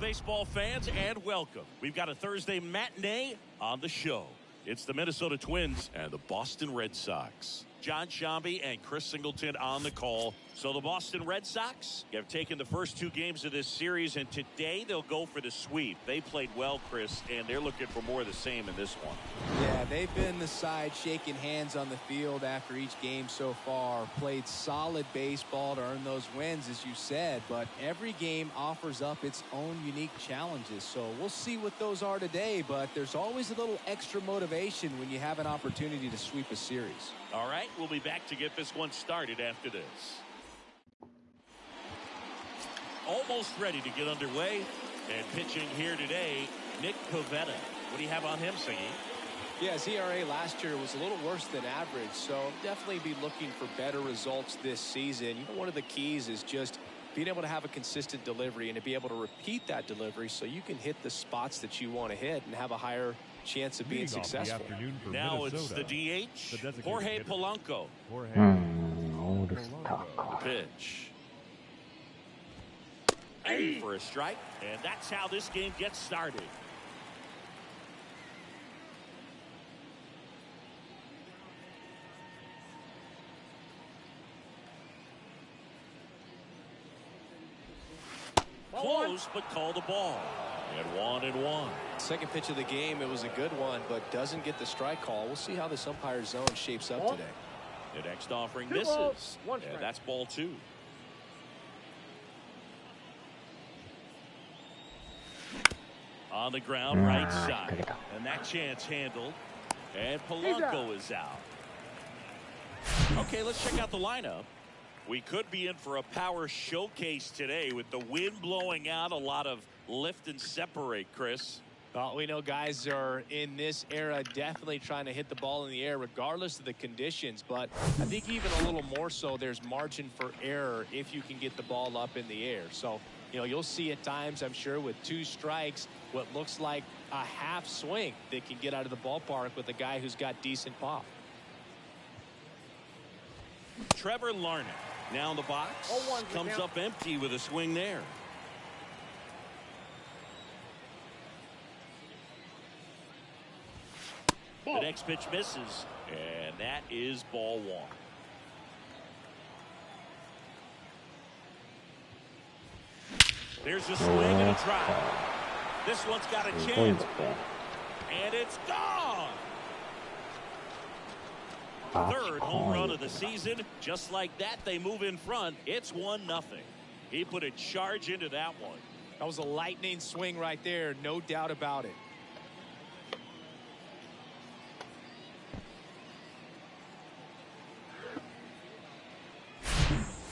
baseball fans, and welcome. We've got a Thursday matinee on the show. It's the Minnesota Twins and the Boston Red Sox. John Shambi and Chris Singleton on the call. So the Boston Red Sox have taken the first two games of this series, and today they'll go for the sweep. They played well, Chris, and they're looking for more of the same in this one. Yeah, they've been the side shaking hands on the field after each game so far. Played solid baseball to earn those wins, as you said, but every game offers up its own unique challenges. So we'll see what those are today, but there's always a little extra motivation when you have an opportunity to sweep a series. All right, we'll be back to get this one started after this. Almost ready to get underway. And pitching here today, Nick Pivetta. What do you have on him, Singy? Yeah, his ERA last year was a little worse than average, so definitely be looking for better results this season. You know, one of the keys is just being able to have a consistent delivery and to be able to repeat that delivery so you can hit the spots that you want to hit and have a higher chance of being successful. Now it's the DH, Jorge Polanco. Pitch. Aim for a strike, and that's how this game gets started. Close, but call the ball. And 1-1. Second pitch of the game, it was a good one, but doesn't get the strike call. We'll see how this umpire zone shapes up today. The next offering misses. And that's ball 2. On the ground, right side. And that chance handled. And Polanco is out. Okay, let's check out the lineup. We could be in for a power showcase today with the wind blowing out, a lot of lift and separate, Chris. Well, we know guys are in this era definitely trying to hit the ball in the air regardless of the conditions, but I think even a little more so there's margin for error if you can get the ball up in the air. So, you know, you'll see at times, I'm sure, with 2 strikes, what looks like a half swing that can get out of the ballpark with a guy who's got decent pop. Trevor Larnach now in the box. Comes up empty with a swing there. The next pitch misses, and that is ball 1. There's a swing and a try. This one's got a chance, and it's gone. Third home run of the season. Just like that, they move in front. It's 1-0. He put a charge into that one. That was a lightning swing right there, no doubt about it.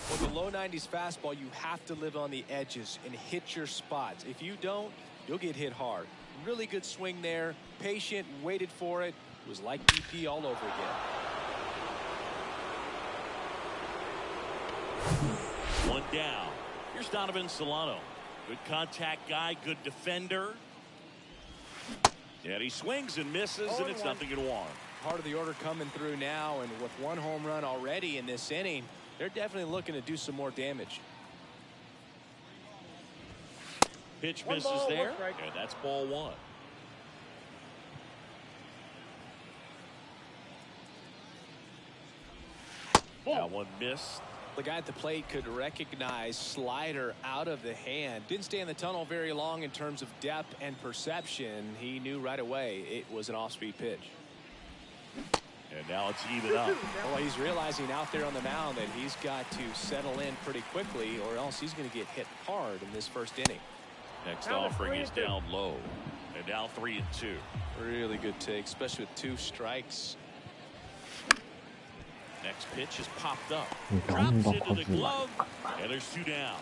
With the low 90s fastball, you have to live on the edges and hit your spots. If you don't, you'll get hit hard. Really good swing there. Patient, waited for it. It was like BP all over again. 1 down. Here's Donovan Solano. Good contact guy, good defender. And he swings and misses, and it's 0-1. Part of the order coming through now, and with 1 home run already in this inning, they're definitely looking to do some more damage. Pitch misses there, and that's ball 1. That one missed. The guy at the plate could recognize slider out of the hand. Didn't stay in the tunnel very long in terms of depth and perception. He knew right away it was an off-speed pitch. And now it's even up. Well, he's realizing out there on the mound that he's got to settle in pretty quickly, or else he's going to get hit hard in this first inning. Next offering is down low. And now 3-2. Really good take, especially with 2 strikes. Next pitch is popped up. Drops into the glove. And there's 2 down.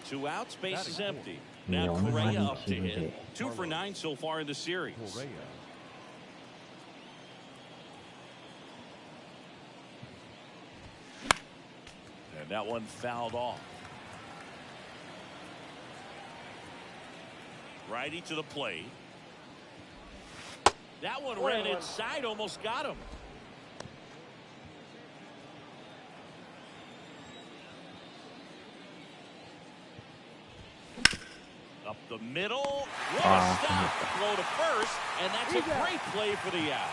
2 outs, base is empty. Now Correa up to hit. 2 for 9 so far in the series. And that one fouled off. Righty to the plate. That one ran inside, almost got him. the middle. What a stop. Throw to first, and that's a great play for the out.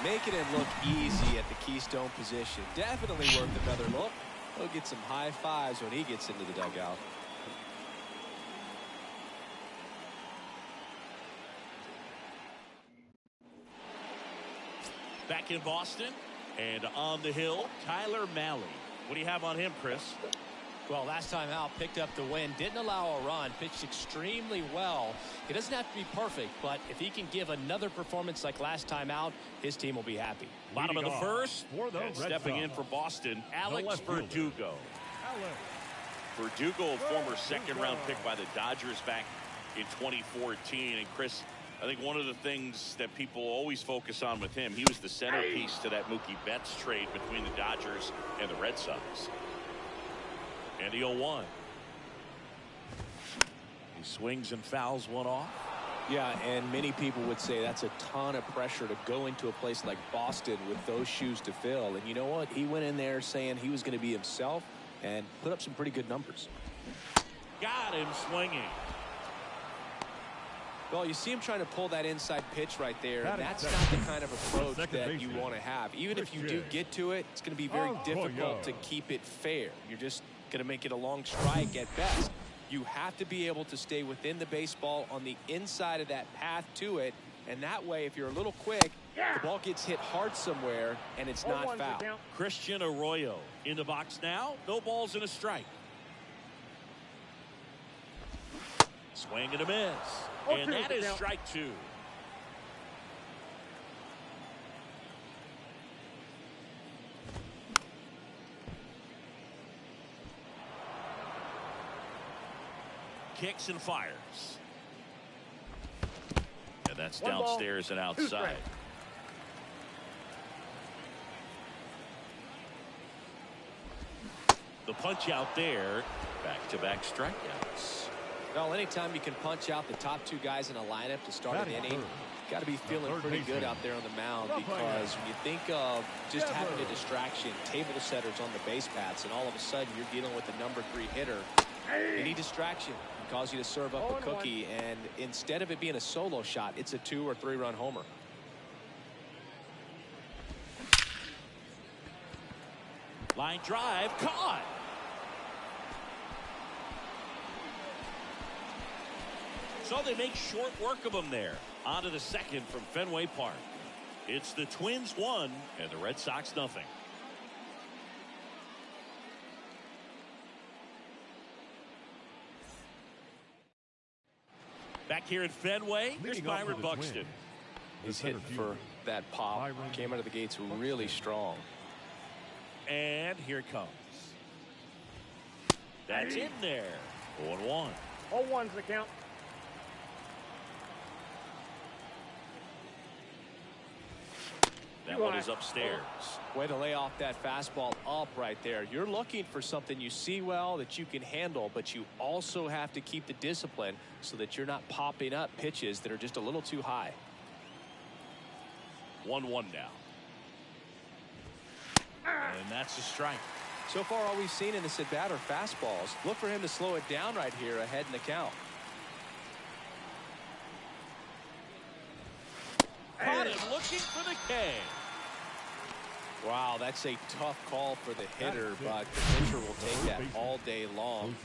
Making it look easy at the keystone position. Definitely worth another look. He'll get some high fives when he gets into the dugout. Back in Boston, and on the hill, Tyler Mahle. What do you have on him, Chris? Well, last time out, picked up the win, didn't allow a run, pitched extremely well. He doesn't have to be perfect, but if he can give another performance like last time out, his team will be happy. Bottom of the first, and stepping in for Boston, Alex Verdugo. Verdugo, a former second-round pick by the Dodgers back in 2014. And Chris, I think one of the things that people always focus on with him, he was the centerpiece to that Mookie Betts trade between the Dodgers and the Red Sox. And the 0-1. He swings and fouls one off. Yeah, and many people would say that's a ton of pressure to go into a place like Boston with those shoes to fill. And you know what? He went in there saying he was going to be himself and put up some pretty good numbers. Got him swinging. Well, you see him trying to pull that inside pitch right there. And that's not the kind of approach that you want to have. Even if you do get to it, it's going to be very difficult to keep it fair. You're just going to make it a long strike at best. You have to be able to stay within the baseball on the inside of that path to it. And that way, if you're a little quick, the ball gets hit hard somewhere, and it's not foul. Christian Arroyo in the box now. No balls and a strike. Swing and a miss. And that is strike two. Kicks and fires. And that's downstairs and outside. The punch out there. Back-to-back strikeouts. Well, anytime you can punch out the top two guys in a lineup to start an inning, got to be feeling pretty good out there on the mound, because when you think of just having a distraction, table setters on the base paths, and all of a sudden you're dealing with a number 3 hitter, any distraction can cause you to serve up a cookie, and instead of it being a solo shot, it's a 2 or 3 run homer. Line drive, caught. So they make short work of him there. On to the second from Fenway Park. It's the Twins 1 and the Red Sox nothing. Back here at Fenway, here's Byron Buxton. He's hitting for that pop. Came out of the gates really strong. And here it comes. That's in there. 0-1. 0-1's the count. That one is upstairs. Way to lay off that fastball up right there. You're looking for something you see well that you can handle, but you also have to keep the discipline so that you're not popping up pitches that are just a little too high. 1-1 now. And that's a strike. So far, all we've seen in this at bat are fastballs. Look for him to slow it down right here ahead in the count. Caught him looking for the K. Wow, that's a tough call for the hitter, but the pitcher will take that all day long.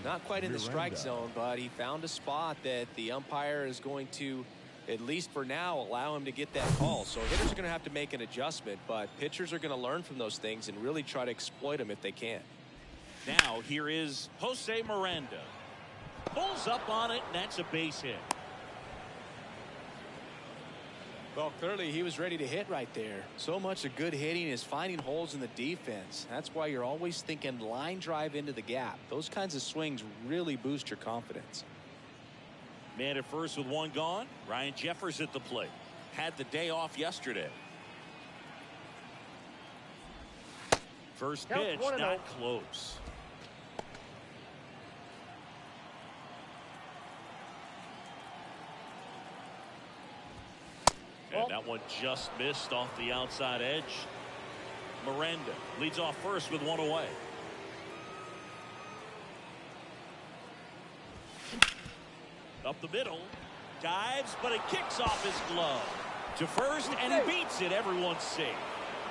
Not quite in the strike zone, but he found a spot that the umpire is going to, at least for now, allow him to get that call. So hitters are going to have to make an adjustment, but pitchers are going to learn from those things and really try to exploit them if they can. Now here is Jose Miranda. Pulls up on it, and that's a base hit. Well, clearly he was ready to hit right there. So much of good hitting is finding holes in the defense. That's why you're always thinking line drive into the gap. Those kinds of swings really boost your confidence. Man at first with one gone. Ryan Jeffers at the plate. Had the day off yesterday. First pitch, not close. And that one just missed off the outside edge. Miranda leads off first with one away. Up the middle. Dives, but it kicks off his glove. To first, and he beats it. Everyone's safe.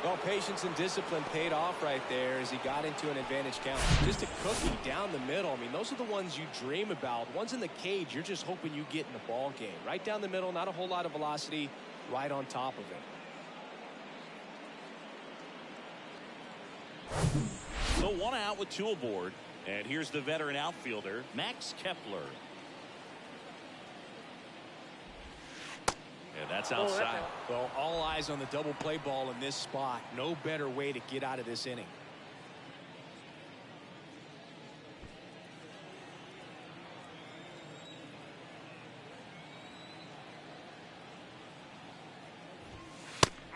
Well, patience and discipline paid off right there as he got into an advantage count. Just a cookie down the middle. I mean, those are the ones you dream about. Ones in the cage, you're just hoping you get in the ball game. Right down the middle, not a whole lot of velocity, right on top of it. So 1 out with 2 aboard. And here's the veteran outfielder, Max Kepler. And that's outside. Well, all eyes on the double play ball in this spot. No better way to get out of this inning.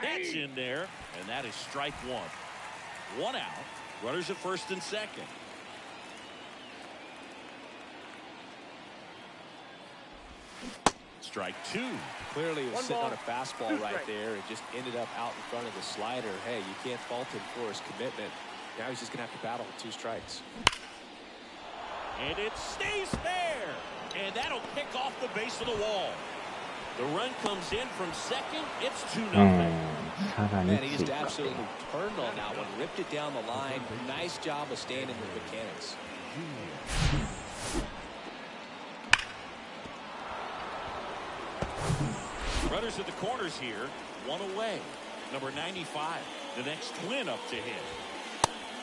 That's in there, and that is strike 1. 1 out. Runners at first and second. Strike 2. Clearly was sitting on a fastball right there. It just ended up out in front of the slider. Hey, you can't fault him for his commitment. Now he's just going to have to battle with 2 strikes. And it stays fair. And that'll kick off the base of the wall. The run comes in from second. It's 2-0. Man, he just absolutely turned on that one. Ripped it down the line. Nice job of staying in the mechanics. Runners at the corners here. 1 away. Number 95. The next Twin up to hit.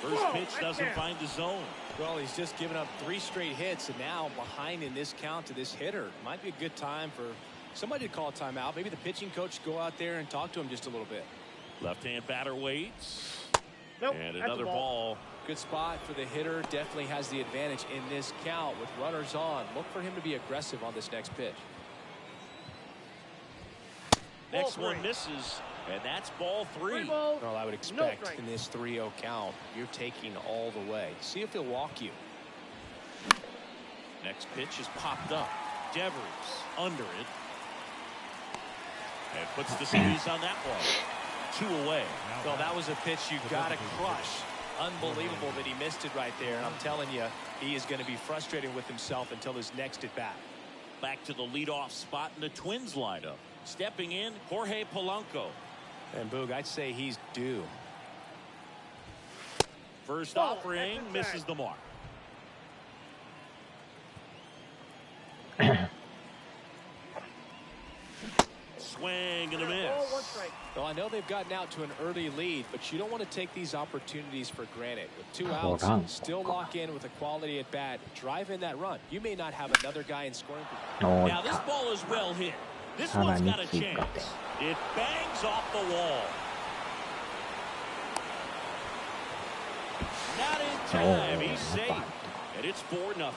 First pitch doesn't find the zone. Well, he's just given up 3 straight hits, and now behind in this count to this hitter. Might be a good time for somebody to call a timeout. Maybe the pitching coach go out there and talk to him just a little bit. Left-hand batter waits. And another ball. Good spot for the hitter. Definitely has the advantage in this count with runners on. Look for him to be aggressive on this next pitch. Next one misses, and that's ball 3. Well, I would expect in this 3-0 count, you're taking all the way. See if he'll walk you. Next pitch is popped up. Devers under it. And puts the squeeze on that one. 2 away. Well, that was a pitch you got to crush. Unbelievable that he missed it right there. And I'm telling you, he is going to be frustrated with himself until his next at bat. Back to the leadoff spot in the Twins lineup. Stepping in, Jorge Polanco. And Boog, I'd say he's due. First offering misses the mark. Swing and a miss. Well, I know they've gotten out to an early lead, but you don't want to take these opportunities for granted. With 2 outs, still lock in with a quality at bat, drive in that run. You may not have another guy in scoring position. Now this ball is well hit. This one's got a chance. It bangs off the wall. Not in time. He's safe. And it's 4-0.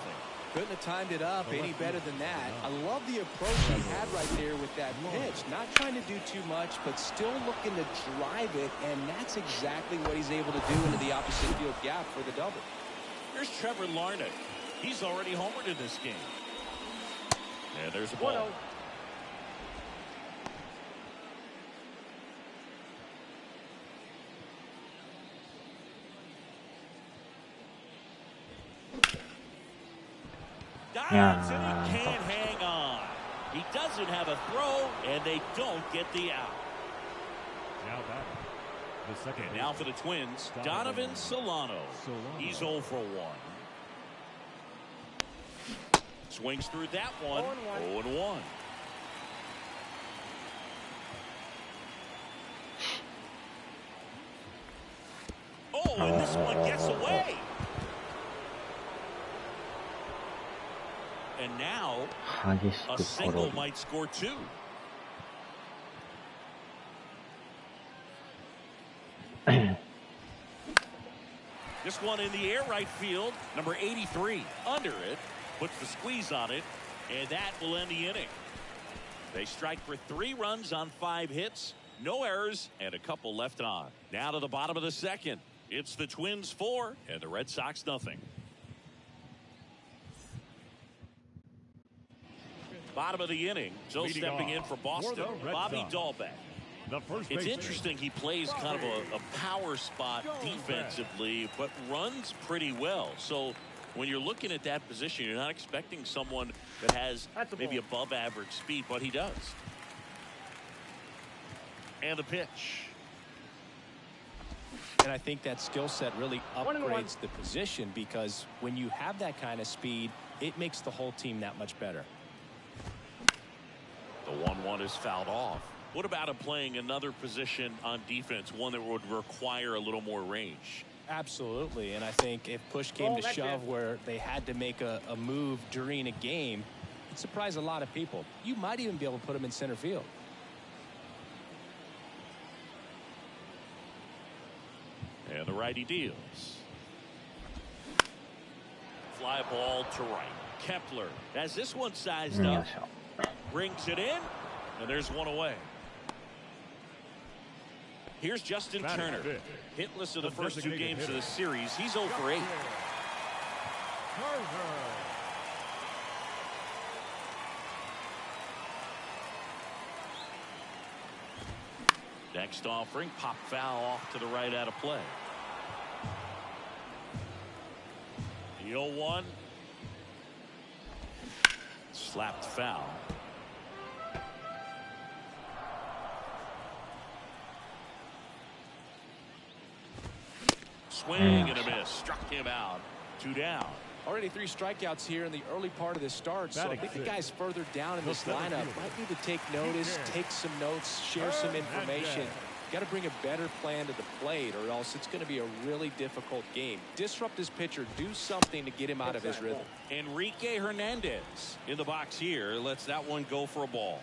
Couldn't have timed it up any better than that. I love the approach he had right there with that pitch. Not trying to do too much, but still looking to drive it, and that's exactly what he's able to do into the opposite field gap for the double. Here's Trevor Larnach. He's already homered in this game. And there's a ball. Dives and he can't hang on. He doesn't have a throw, and they don't get the out. And now for the Twins, Donovan Solano. He's 0 for 1. Swings through that one. 0-1. Oh, and this one gets away. And now a single might score 2. This one in the air right field. Number 83 under it. Puts the squeeze on it. And that will end the inning. They strike for 3 runs on 5 hits. No errors and a couple left on. Now to the bottom of the second. It's the Twins 4 and the Red Sox nothing. Bottom of the inning. So stepping in for Boston, Bobby Dahlbeck. It's interesting he plays kind of a power spot defensively, but runs pretty well. So When you're looking at that position, you're not expecting someone that has maybe above average speed, but he does. And the pitch. And I think that skill set really upgrades the position, because when you have that kind of speed, it makes the whole team that much better. The 1-1 is fouled off. What about him playing another position on defense, one that would require a little more range? Absolutely, and I think if push came to shove where they had to make a move during a game, it'd surprise a lot of people. You might even be able to put him in center field. And the righty deals. Fly ball to right. Kepler has this one sized up. Brings it in, and there's one away. Here's Justin Turner. Hitless of the first 2 games of the series. He's 0 for 8. Next offering, pop foul off to the right out of play. The 0-1. Slapped foul. Swing and a miss. Struck him out. 2 down. Already 3 strikeouts here in the early part of the start, so I think the guys further down in this lineup might need to take notice, take some notes, share some information. Got to bring a better plan to the plate, or else it's going to be a really difficult game. Disrupt his pitcher, do something to get him out of his rhythm. Enrique Hernandez in the box here lets that one go for a ball.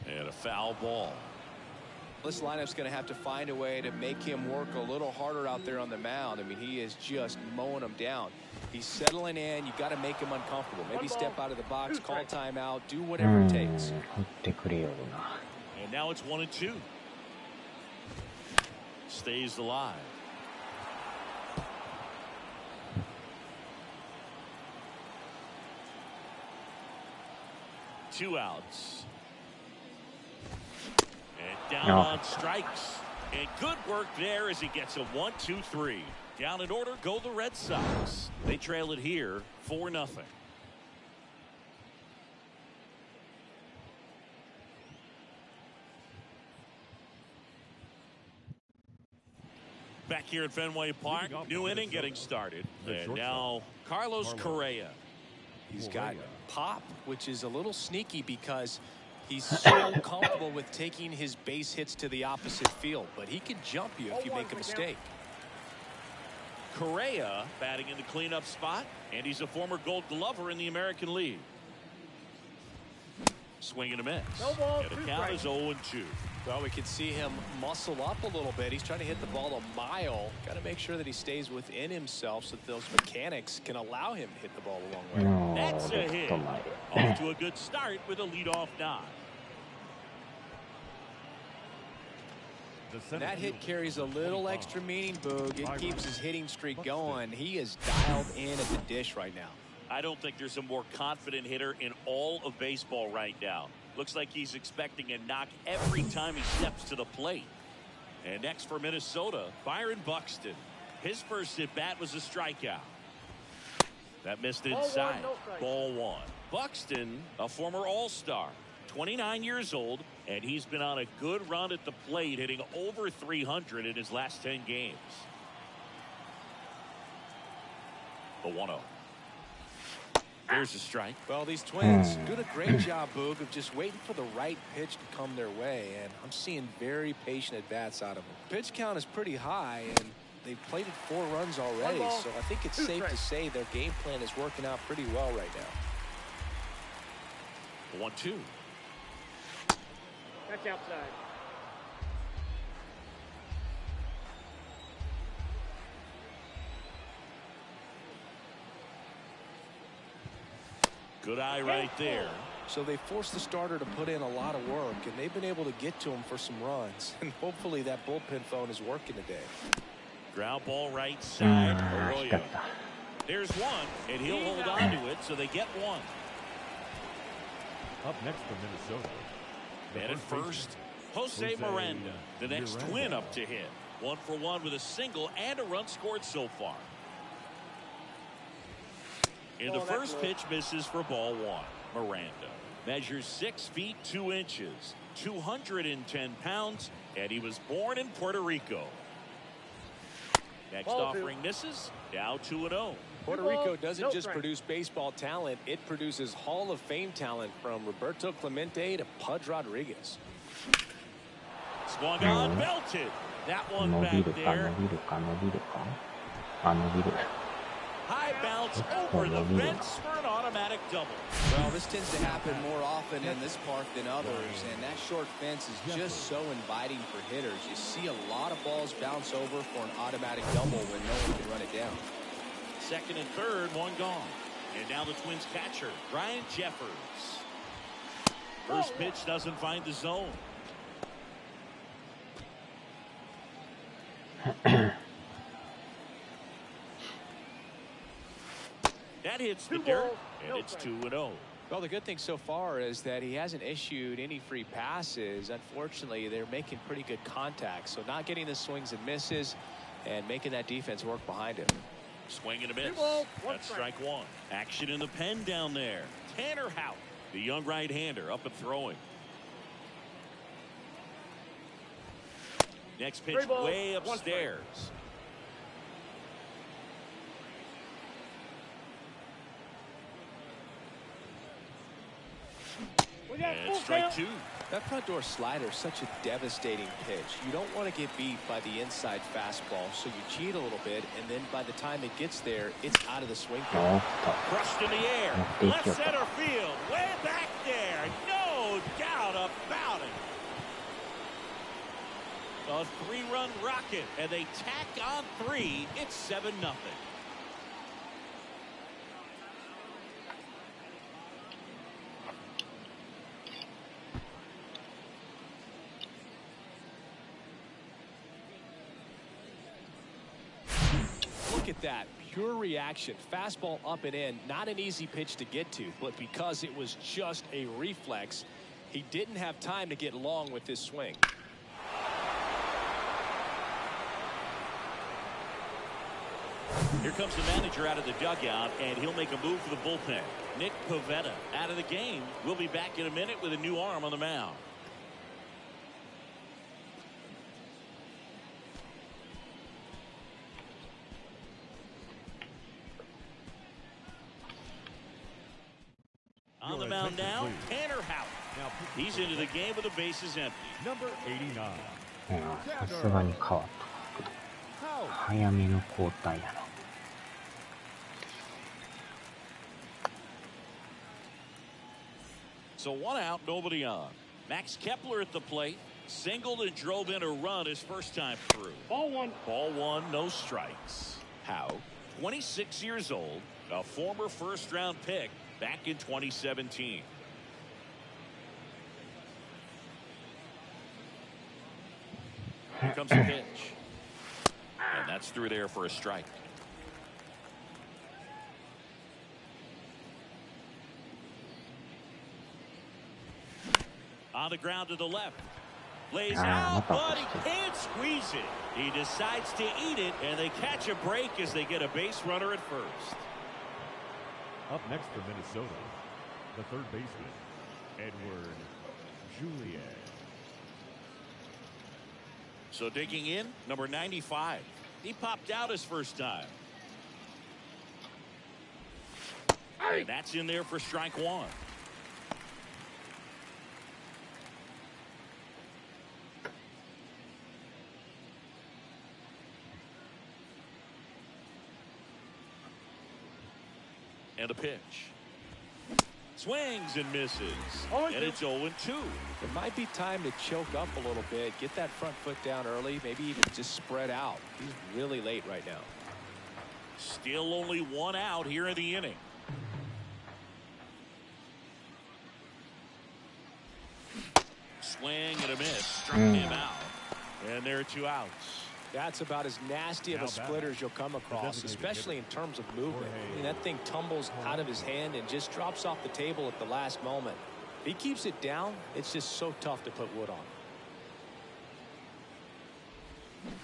And a foul ball. This lineup's going to have to find a way to make him work a little harder out there on the mound. I mean, he is just mowing them down. He's settling in. You got to make him uncomfortable. Maybe step out of the box, call timeout, do whatever it takes. And now it's 1-2. Stays alive. Two outs. Down on strikes, and good work there as he gets a 1-2-3. Down in order go the Red Sox. They trail it here 4-0. Back here at Fenway Park, new inning getting started, and now Carlos Correa. He's got pop, which is a little sneaky because he's so comfortable with taking his base hits to the opposite field, but he can jump you if you make a mistake. Correa batting in the cleanup spot, and he's a former Gold Glover in the American League. Swing and a miss. And the count is 0-2. Well, we can see him muscle up a little bit. He's trying to hit the ball a mile. Got to make sure that he stays within himself so that those mechanics can allow him to hit the ball a long way. That's a hit. Off to a good start with a leadoff nod. And that hit carries a little extra meaning, Boog. It keeps his hitting streak going. He is dialed in at the dish right now. I don't think there's a more confident hitter in all of baseball right now. Looks like he's expecting a knock every time he steps to the plate. And next for Minnesota, Byron Buxton. His first at bat was a strikeout. That missed inside. Ball 1. Buxton, a former All-Star, 29 years old, and he's been on a good run at the plate, hitting over 300 in his last 10 games. The 1-0. There's a strike. Well, these Twins doing a great job, Boog, of just waiting for the right pitch to come their way, and I'm seeing very patient at-bats out of them. Pitch count is pretty high, and they've plated 4 runs already, so I think it's safe to say their game plan is working out pretty well right now. 1-2. Catch outside. Good eye right there. So they forced the starter to put in a lot of work, and they've been able to get to him for some runs. And hopefully that bullpen phone is working today. Ground ball right side. Arroyo. There's one, and he'll hold on to it, so they get one. Up next for Minnesota. And at first, Jose Miranda, the next Twin up to hit. 1 for 1 with a single and a run scored so far. In the first pitch, misses for ball 1. Miranda measures 6 feet 2 inches, 210 pounds, and he was born in Puerto Rico. Next offering misses. Now 2-0. Puerto Rico doesn't just produce baseball talent, it produces Hall of Fame talent, from Roberto Clemente to Pudge Rodriguez. Swung on, belted. That one back there. High bounce over the fence for an automatic double. Well, this tends to happen more often in this park than others, and that short fence is just so inviting for hitters. You see a lot of balls bounce over for an automatic double when no one can run it down. Second and third, one gone. And now the Twins catcher, Ryan Jeffers. First pitch doesn't find the zone. That hits the dirt, and it's 2-0. Well, the good thing so far is that he hasn't issued any free passes. Unfortunately, they're making pretty good contact, so not getting the swings and misses and making that defense work behind him. Swing and a miss. That's strike 1. Action in the pen down there. Tanner Houck, the young right-hander, up and throwing. Next pitch way upstairs. And strike 2. That front door slider is such a devastating pitch. You don't want to get beat by the inside fastball, so you cheat a little bit, and then by the time it gets there, it's out of the swing. Crushed in the air. Left center field. Way back there. No doubt about it. A 3-run rocket, and they tack on 3. It's 7-0. Look at that. Pure reaction. Fastball up and in. Not an easy pitch to get to, but because it was just a reflex, he didn't have time to get long with this swing. Here comes the manager out of the dugout, and he'll make a move for the bullpen. Nick Pivetta out of the game. We'll be back in a minute with a new arm on the mound. On the mound now, Tanner Houck. He's into the game with the bases empty. Number 89. さすがに変わった。早めの交代やな。So 1 out, nobody on. Max Kepler at the plate. Singled and drove in a run his first time through. Ball 1. Ball 1, no strikes. Houck, 26 years old, a former first-round pick back in 2017. Here comes the pitch. And that's through there for a strike. On the ground to the left. Lays out, but he can't squeeze it. He decides to eat it, and they catch a break as they get a base runner at first. Up next for Minnesota, the third baseman, Edward Julian. So digging in, number 95. He popped out his first time. And that's in there for strike 1. And a pitch. Swings and misses. And it's 0-2. It might be time to choke up a little bit, get that front foot down early, maybe even just spread out. He's really late right now. Still only 1 out here in the inning. Swing and a miss. Struck him out. And there are 2 outs. That's about as nasty of a splitter as you'll come across, especially in terms of movement. I mean, that thing tumbles out of his hand and just drops off the table at the last moment. If he keeps it down, it's just so tough to put wood on.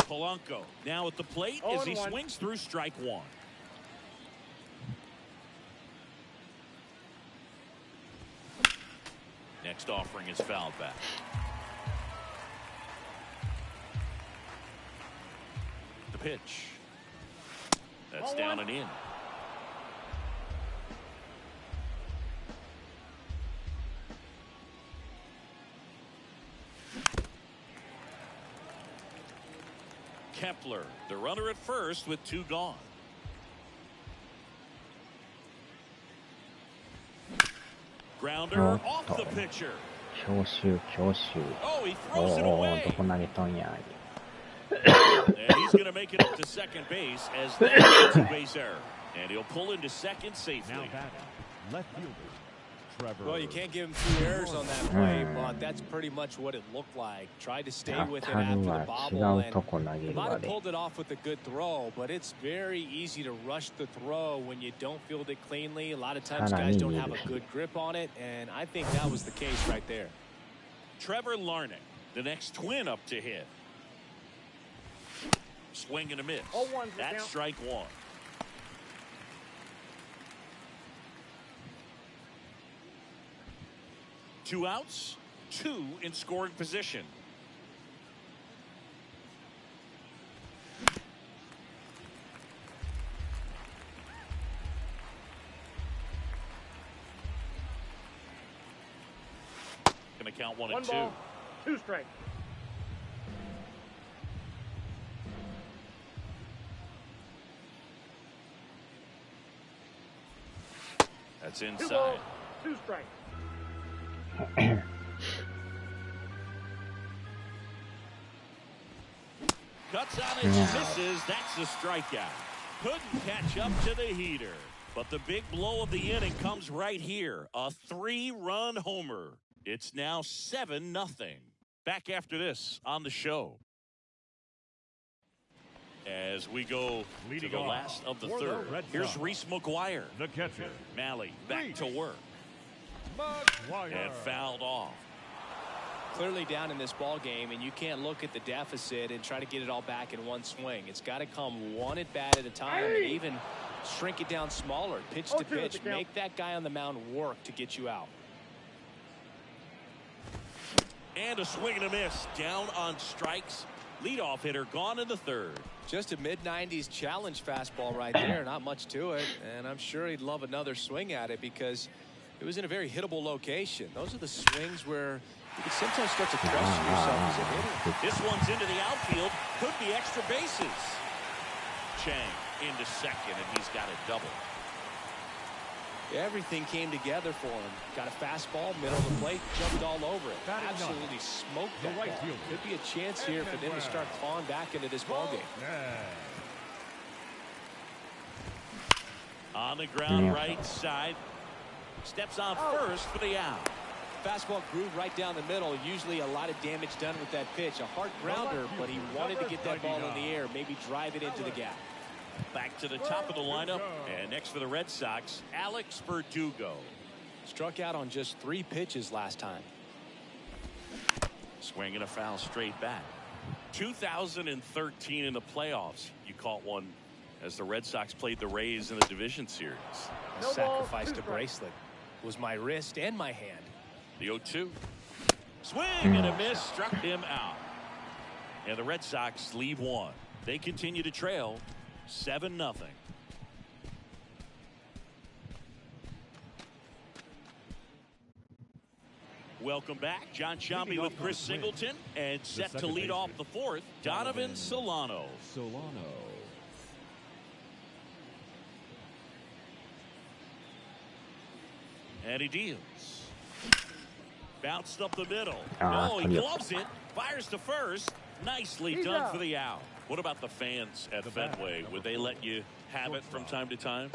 Polanco now at the plate as he swings through strike one. Next offering is fouled back. The pitch. That's down and in. Kepler, the runner at first with two gone. Grounder off the pitcher. 強襲 Oh, he throws it おお away. どこ投げとんや And he's going to make it up to second base as that's a two-base error. And he'll pull into second safely. Now batting, left fielder, Trevor. Well, you can't give him 2 errors on that play, but that's pretty much what it looked like. Tried to stay with it 当た after る the は違 bobble, う and とこ投げ he る might わ have で pulled it off with a good throw, but it's very easy to rush the throw when you don't field it cleanly. A lot of times guys don't have a good grip on it, and I think that was the case right there. Trevor Larnach, the next twin up to hit. Swing and a miss. That's strike one. Two outs, two in scoring position. Gonna count one and two. 2 strikes. That's 2 inside. balls, 2 strikes. Cuts on it, misses. That's a strikeout. Couldn't catch up to the heater. But the big blow of the inning comes right here. A 3-run homer. It's now 7-0. Back after this on the show. As we go to the last of the third. Here's Reese McGuire. The catcher, Malley back to work. McGuire. And fouled off. Clearly down in this ball game, and you can't look at the deficit and try to get it all back in one swing. It's got to come one at bat at a time, and even shrink it down smaller, pitch to pitch. Make that guy on the mound work to get you out. And a swing and a miss. Down on strikes. Leadoff hitter gone in the third. Just a mid-90s challenge fastball right there. Not much to it, and I'm sure he'd love another swing at it because it was in a very hittable location. Those are the swings where you can sometimes start to question yourself as a hitter. This one's into the outfield. Could be extra bases. Chang into second, and he's got a double. Everything came together for him. Got a fastball, middle of the plate, jumped all over it. Absolutely smoked that ball. Could be a chance here for them to start clawing back into this ball game. On the ground, right side. Steps on first for the out. Fastball groove right down the middle. Usually a lot of damage done with that pitch. A hard grounder, but he wanted to get that ball in the air, maybe drive it into the gap. Back to the top of the lineup. And next for the Red Sox, Alex Verdugo. Struck out on just 3 pitches last time. Swing and a foul straight back. 2013 in the playoffs. You caught one as the Red Sox played the Rays in the division series. I sacrificed a bracelet. It was my wrist and my hand. The 0-2. Swing and a miss. Struck him out. And the Red Sox leave one. They continue to trail 7-0. Welcome back. John Sciambi with Chris Singleton, and set to lead off the fourth, Donovan Solano. And he deals. Bounced up the middle. Oh, he gloves it. Fires to first. Nicely done for the out. What about the fans at Fenway? Would they let you have it from time to time?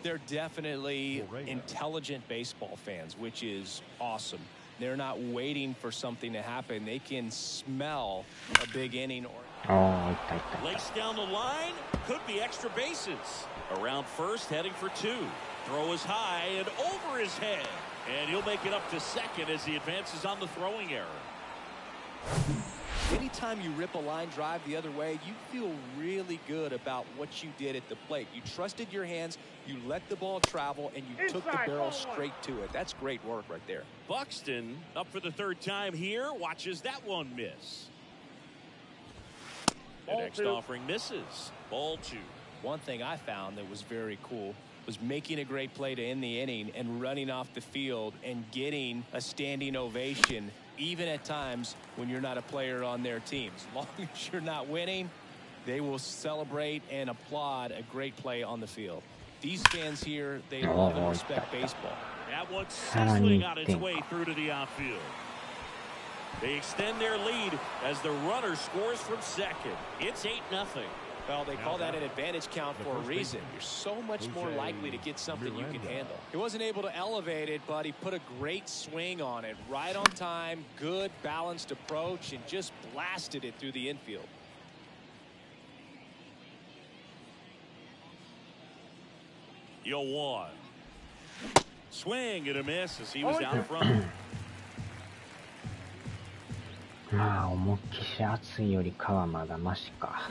They're definitely intelligent baseball fans, which is awesome. They're not waiting for something to happen. They can smell a big inning. Lace down the line. Could be extra bases. Around first, heading for 2. Throw is high and over his head. And he'll make it up to second as he advances on the throwing error. Anytime you rip a line drive the other way, you feel really good about what you did at the plate. You trusted your hands, you let the ball travel, and you took the barrel straight to it. That's great work right there. Buxton up for the third time here. Watches that one miss. The next offering misses. Ball 2. One thing I found that was very cool was making a great play to end the inning and running off the field and getting a standing ovation, even at times when you're not a player on their team. As long as you're not winning, they will celebrate and applaud a great play on the field. These fans here, they love and respect baseball. That one's sizzling on its way through to the outfield. They extend their lead as the runner scores from second. It's 8-0. Well, they call that an advantage count for a reason. You're so much more likely to get something you can handle. He wasn't able to elevate it, but he put a great swing on it. Right on time, good balanced approach, and just blasted it through the infield. Yo, 1. Swing and a miss as he was out front. まあ思いっきし暑いよりかはまだマシか。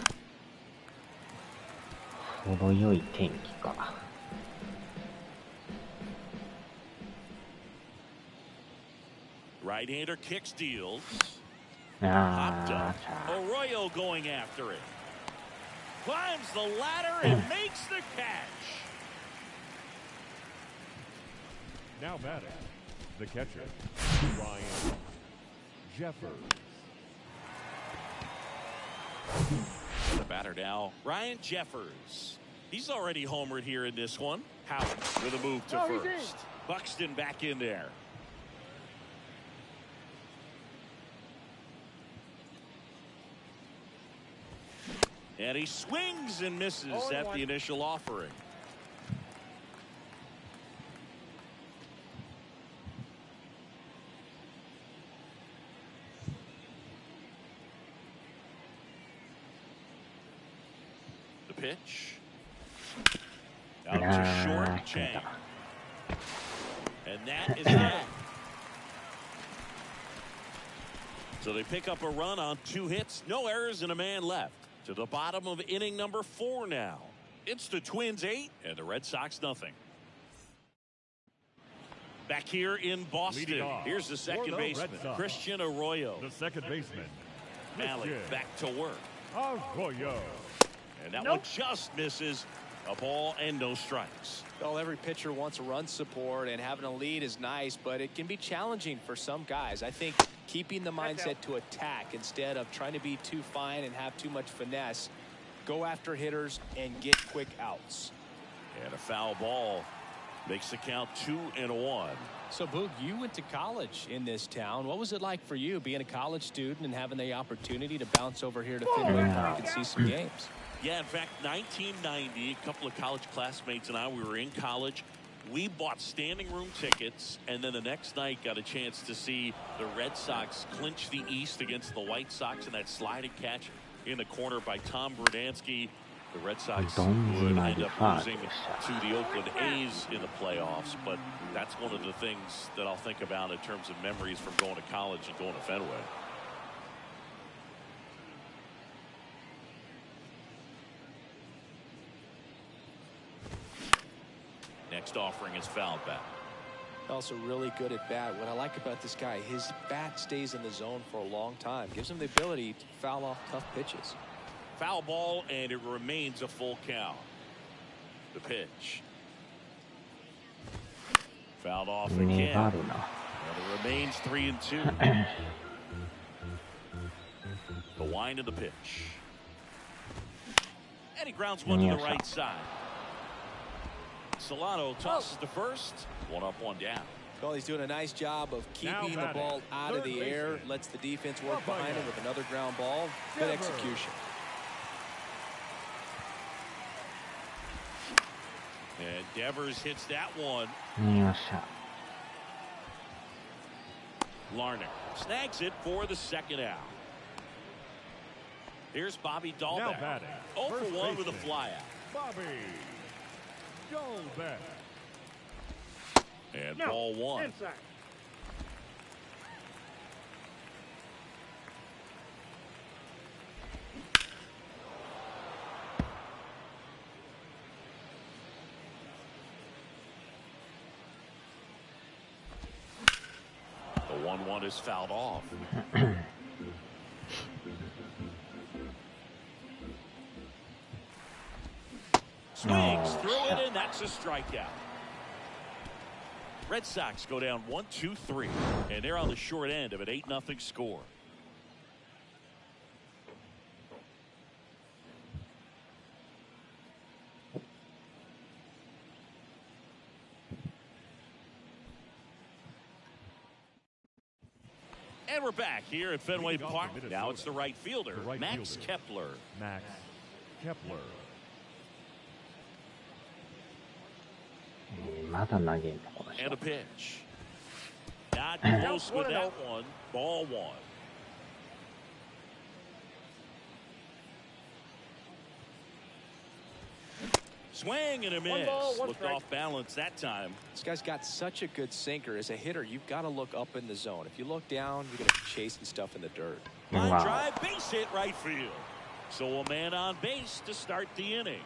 程よい天気か。Right-hander kick steals. あ Popped あ、 up. Arroyo going after it. Climbs the ladder and makes the catch. Now batting, the catcher, Ryan Jeffers. The batter now, Ryan Jeffers. He's already homered here in this one. Howard with a move to first. Buxton back in there. And he swings and misses at the initial offering. The pitch. Out to short, Chang. And that is that. So they pick up a run on 2 hits, no errors, and a man left. To the bottom of inning number 4 now. It's the Twins 8 and the Red Sox nothing. Back here in Boston, here's the second baseman, Christian Arroyo. The second baseman, Malley back to work. Arroyo. And that one just misses. A ball and no strikes. Well, every pitcher wants a run support, and having a lead is nice, but it can be challenging for some guys. I think keeping the mindset to attack instead of trying to be too fine and have too much finesse, go after hitters and get quick outs. And a foul ball makes the count 2-1. So, Boog, you went to college in this town. What was it like for you being a college student and having the opportunity to bounce over here to Fenway Park and see some games? Yeah, in fact, 1990, a couple of college classmates and I, we were in college. We bought standing room tickets, and then the next night got a chance to see the Red Sox clinch the East against the White Sox in that sliding catch in the corner by Tom Verdansky. The Red Sox would end up losing to the Oakland A's in the playoffs, but that's one of the things that I'll think about in terms of memories from going to college and going to Fenway. Next offering is fouled back. Also really good at bat. What I like about this guy, his bat stays in the zone for a long time. Gives him the ability to foul off tough pitches. Foul ball, and it remains a full count. The pitch. Fouled off again. And it remains 3-2. The wind of the pitch. And he grounds one to the right side. Solano tosses to first. 1 up, 1 down. Well, he's doing a nice job of keeping the ball out of the air. Lets the defense work behind him with another ground ball. Good execution. And Devers hits that one. Larner snags it for the second out. Here's Bobby Dahlbeck. 0 for 1 with a flyout. Bobby Dahlbeck. And ball 1. The 1-1 is fouled off. Swings through it, and that's a strikeout. Red Sox go down 1-2-3, and they're on the short end of an 8-0 score. And we're back here at Fenway Park. Now it's the right fielder, Max Kepler. Max Kepler. まだ投げんのこの人。 And a pitch. Not close with that one. Ball 1. Swing and a miss. Looked off balance that time. This guy's got such a good sinker. As a hitter, you've got to look up in the zone. If you look down, you're going to be chasing stuff in the dirt. Line drive, base hit right field. So a man on base to start the inning.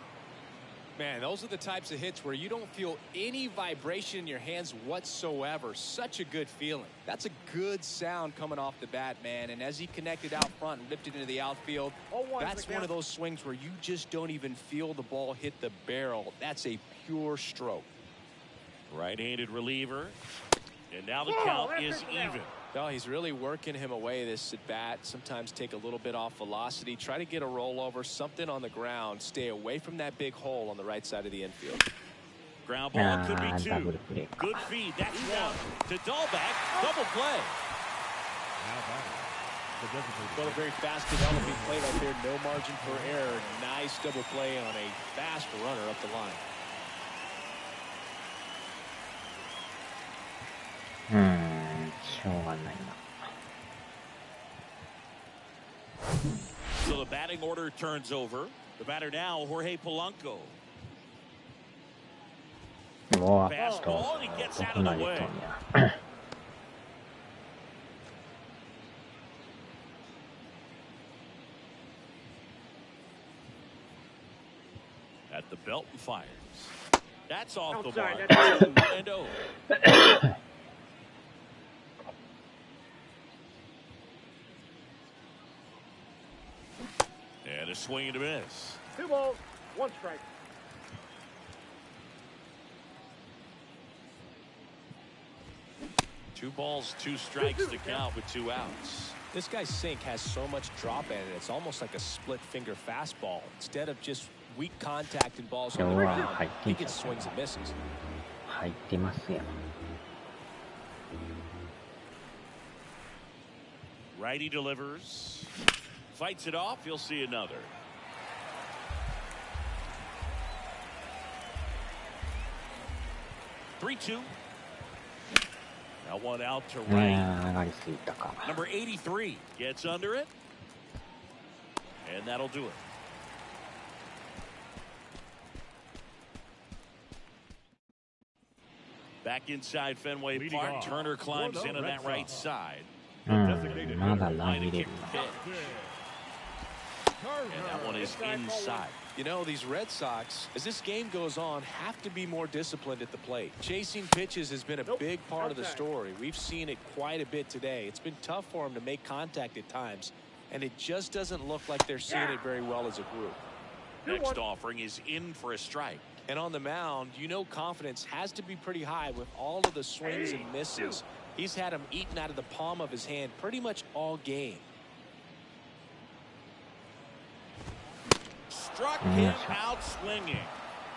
Man, those are the types of hits where you don't feel any vibration in your hands whatsoever. Such a good feeling. That's a good sound coming off the bat, man. And as he connected out front and ripped it into the outfield, that's one of those swings where you just don't even feel the ball hit the barrel. That's a pure stroke. Right-handed reliever. And now the count is even. No, he's really working him away this at bat. Sometimes take a little bit off velocity. Try to get a rollover, something on the ground. Stay away from that big hole on the right side of the infield. Ground ball could be 2. Good feed. That's 1. To Dahlback. Double play. Now batting. The designated Well, a very fast developing play right there. No margin for error. Nice double play on a fast runner up the line. So the batting order turns over. The batter now, Jorge Polanco. Fastball, and he gets out of the way. At the belt and fires. That's off the mark. 2-0. And a swing and a miss. 2 balls, 1 strike. Two balls, 2 strikes to count with 2 outs. This guy's sink has so much drop in it. It's almost like a split finger fastball. Instead of just weak contact and balls on the ground, he gets swings and misses. 入ってますよ。 Righty delivers. Fights it off. You'll see another. Three-2. Now one out to right. 上がりすぎたか。 Number 83 gets under it. And that'll do it. Back inside Fenway Park. Turner climbs in on that right side. まだ投げれる。 And that one is inside. You know, these Red Sox, as this game goes on, have to be more disciplined at the plate. Chasing pitches has been a big part of the story. We've seen it quite a bit today. It's been tough for them to make contact at times, and it just doesn't look like they're seeing it very well as a group. Next offering is in for a strike. And on the mound, you know confidence has to be pretty high with all of the swings and misses. He's had them eaten out of the palm of his hand pretty much all game. Struck him out swinging.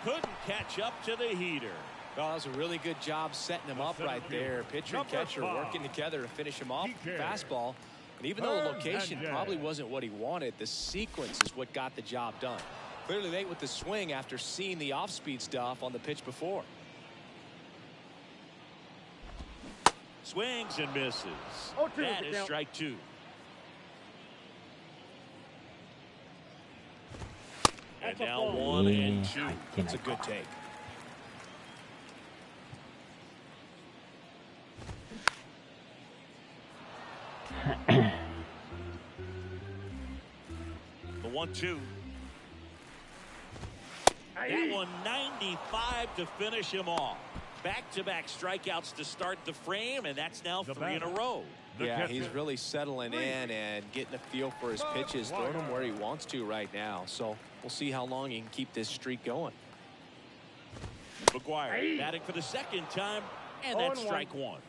Couldn't catch up to the heater. Well, that was a really good job setting him up right there. Pitcher and catcher working together to finish him off with the fastball. And even though the location probably wasn't what he wanted, the sequence is what got the job done. Clearly late with the swing after seeing the off-speed stuff on the pitch before. Swings and misses. That is strike 2. And now 1 and 2. It's a good take. The 1-2. That one 95 to finish him off. Back-to-back strikeouts to start the frame, and that's now 3 in a row. Yeah, he's really settling in and getting a feel for his pitches, throwing them where he wants to right now. So we'll see how long he can keep this streak going. McGuire batting for the second time, and that's strike one.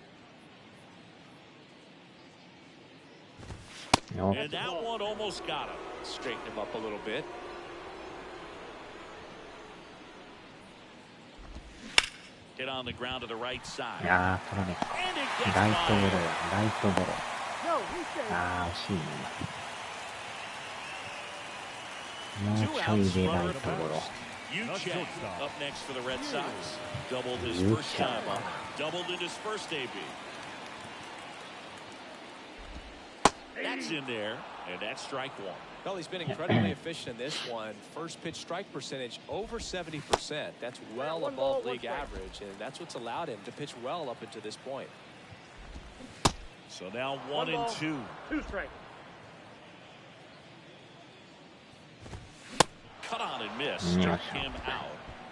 Nope. And that one almost got him. Straighten him up a little bit. Hit on the ground to the right side. いやー、取られた。 And it gets ライトゴロ by. や、ライトゴロ。 No, he's safe. あー、惜しいね。も Two うちょい outs, でラ runner イ at トゴロ。 Uchek up next for the Red Sox. Doubled his first time up. Doubled in his first AB. That's in there, and that's strike one. Well, he's been incredibly efficient in this one. First pitch strike percentage over 70%. That's well above league average, and that's what's allowed him to pitch well up until this point. So now 1 and 2. 2 strikes. Cut on and miss. Struck him out.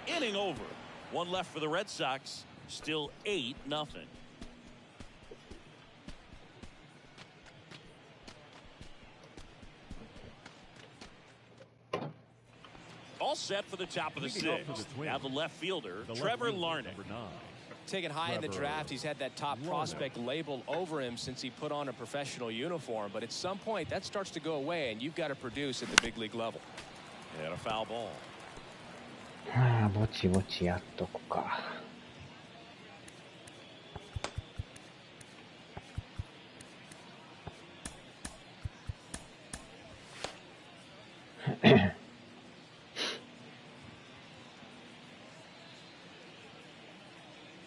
Inning over. One left for the Red Sox. Still 8-0. All set for the top of the sixth. Now the left fielder, Trevor Larnach. Taken high in the draft, he's had that top prospect label over him since he put on a professional uniform. But at some point, that starts to go away, and you've got to produce at the big league level. And a foul ball. はあ、ぼちぼちやっとこか。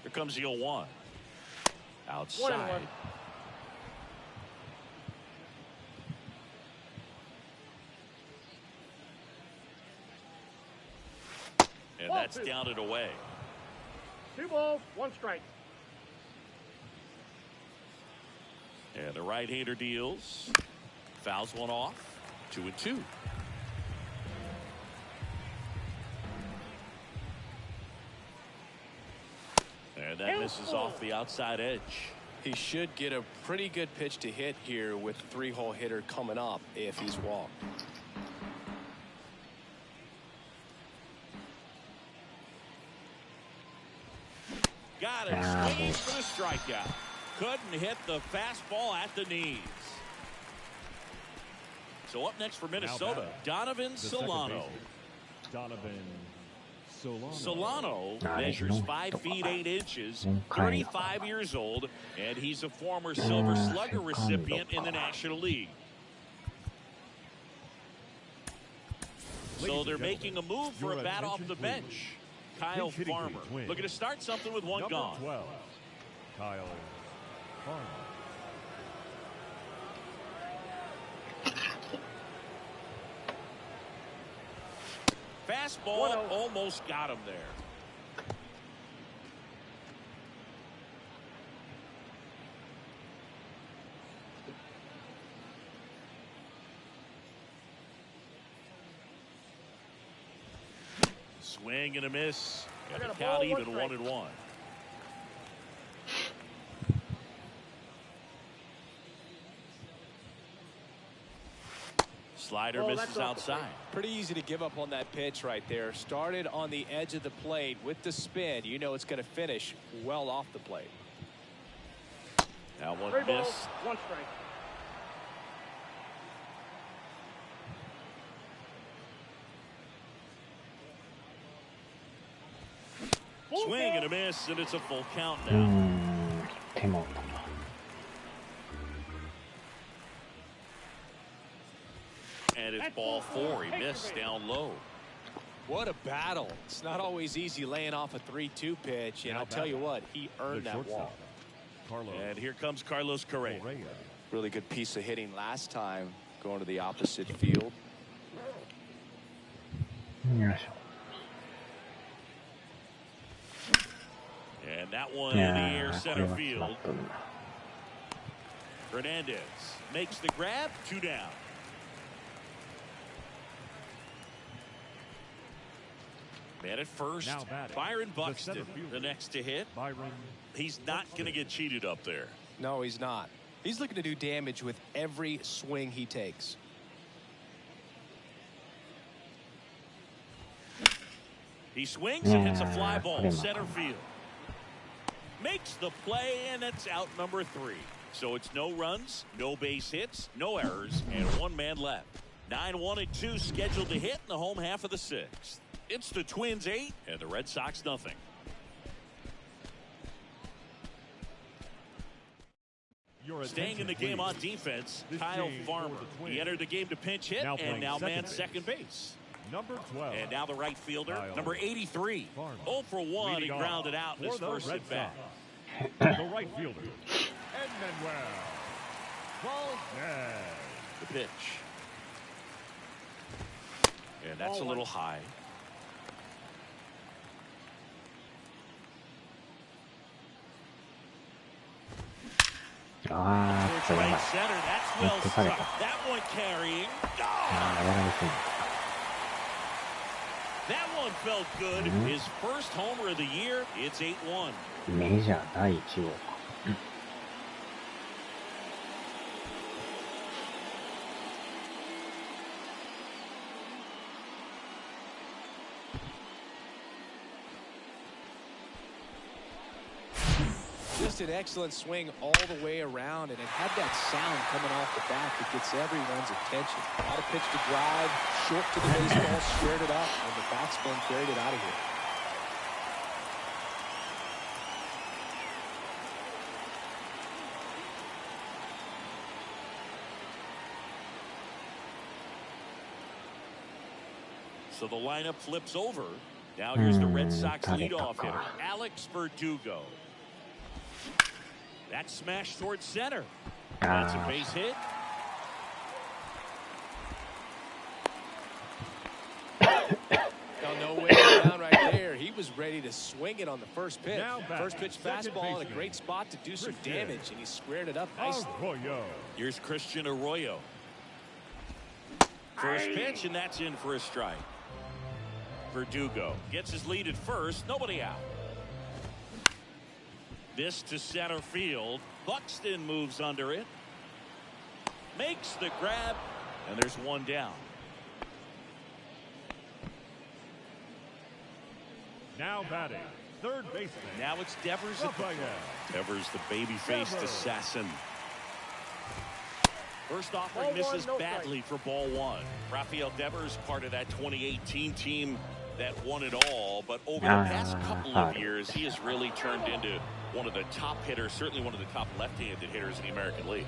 Here comes the 0-1. Outside. 1-1. And that's down and away. 2 balls, 1 strike. And the right-hander deals. Fouls one off. 2-2. And that misses off the outside edge. He should get a pretty good pitch to hit here with the 3-hole hitter coming up if he's walked. Got it. Swings for the strikeout. Couldn't hit the fastball at the knees. So up next for Minnesota, Donovan Solano. Solano measures 5 feet 8 inches, 35 years old, and he's a former Silver Slugger recipient in the National League. So they're making a move for a bat off the bench. Kyle Farmer looking to start something with one gone. 12, Kyle Farmer. Fastball almost got him there. Swing and a miss. And the count even 1-1. Slider misses outside. Pretty easy to give up on that pitch right there. Started on the edge of the plate with the spin. You know it's going to finish well off the plate. Now 1 3 miss. balls, 1 strike. Swing and a miss, and it's a full count うー now. ん、手も。 And it's ball 4. He missed down low. What a battle. It's not always easy laying off a 3-2 pitch, and I'll tell you what, he earned that walk. And here comes Carlos Correa. Really good piece of hitting last time, going to the opposite field. よいしょ。 And that one い in the や air ー、これ center は詰ま field. っとるな。 Hernandez makes the grab. 2 down. Man at first, Now batting, Byron the Buxton, center fielder, the next to hit. Byron He's not going to get cheated up there. No, he's not. He's looking to do damage with every swing he takes. He swings and hits a fly ball, center field. Makes the play, and it's out number 3. So it's no runs, no base hits, no errors, and 1 man left. 9-1 and 2 scheduled to hit in the home half of the 6th. It's the Twins 8 and the Red Sox nothing. Staying in the game on defense, Kyle Farmer. He entered the game to pinch hit and now man second base. Number 12. And now the right fielder, number 83. 0 for 1 and grounded out in his first at bat. The right fielder, Emmanuel Valdez. The pitch. And that's a little high. Towards right center. That's well struck. That one carrying. That one felt good. His first homer of the year. It's 8-1. メジャー第1号。Just an excellent swing all the way around, and it had that sound coming off the bat that gets everyone's attention. Not a pitch to drive, short to the baseball, squared it up, and the batsman carried it out of here. So the lineup flips over. Now here's the Red Sox leadoff hitter, Alex Verdugo. That smash towards center. That's a base hit. No way around right there. He was ready to swing it on the first pitch. First pitch fastball in a great spot to do some damage, and he squared it up nicely. Here's Christian Arroyo. First pitch, and that's in for a strike. Verdugo gets his lead at first. Nobody out. This to center field. Buxton moves under it. Makes the grab, and there's one down. Now batting, third baseman. Now it's Devers at the plate. Devers, the baby-faced assassin. First offering misses badly for ball 1. Rafael Devers, part of that 2018 team that won it all, but over the past couple of years, he has really turned into one of the top hitters, certainly one of the top left-handed hitters in the American League.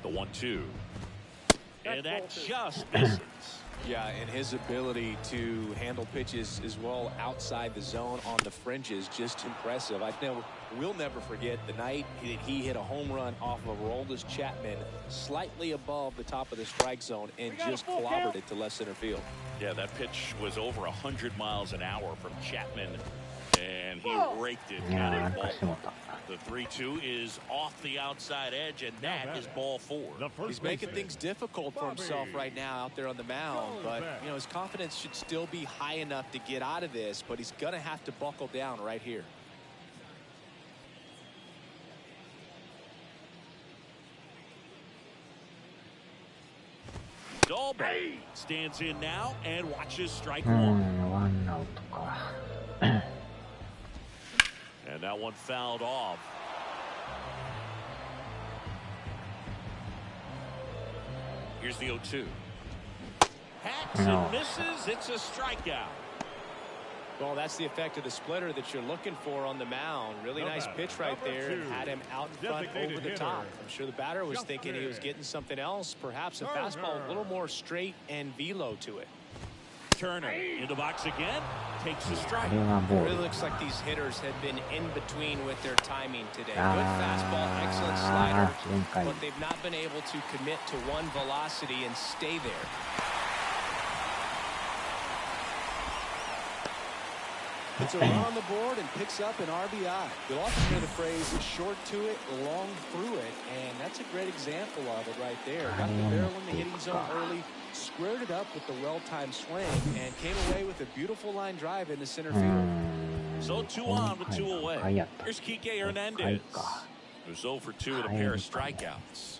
The 1-2. And that just misses. Yeah, and his ability to handle pitches as well outside the zone on the fringes, just impressive. We'll never forget the night that he hit a home run off of Aroldis Chapman slightly above the top of the strike zone and just clobbered it to left center field. Yeah, that pitch was over 100 miles an hour from Chapman, and he raked it out of the ball. The 3-2 is off the outside edge, and that is ball 4. He's making things difficult for himself right now out there on the mound, but his confidence should still be high enough to get out of this, but he's going to have to buckle down right here. Dahlbeck stands in now and watches strike 1. 1アウトか。 And that one fouled off. Here's the 0-2. Hacks and misses. It's a strikeout. Well, that's the effect of the splitter that you're looking for on the mound. Really nice pitch right there, and had him out in front over the top. I'm sure the batter was thinking he was getting something else, perhaps a fastball a little more straight and velo to it. Turner in the box again, takes the strike. It really looks like these hitters have been in between with their timing today. Good fastball, excellent slider, but they've not been able to commit to one velocity and stay there. It's a run on the board and picks up an RBI. You'll often hear the phrase short to it, long through it, and that's a great example of it right there. Got the barrel in the hitting zone early, squared it up with the well-timed swing, and came away with a beautiful line drive into center field. So 2 on with 2 away. Here's Kike Hernandez, who's 0 for 2 with a pair of strikeouts.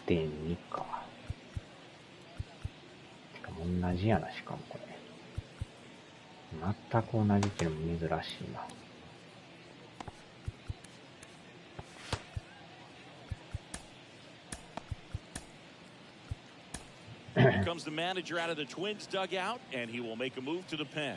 8.2 か。同じやな、しかもこれ。全く同じっていうのも珍しいな。Here comes the manager out of the Twins dugout, and he will make a move to the pen.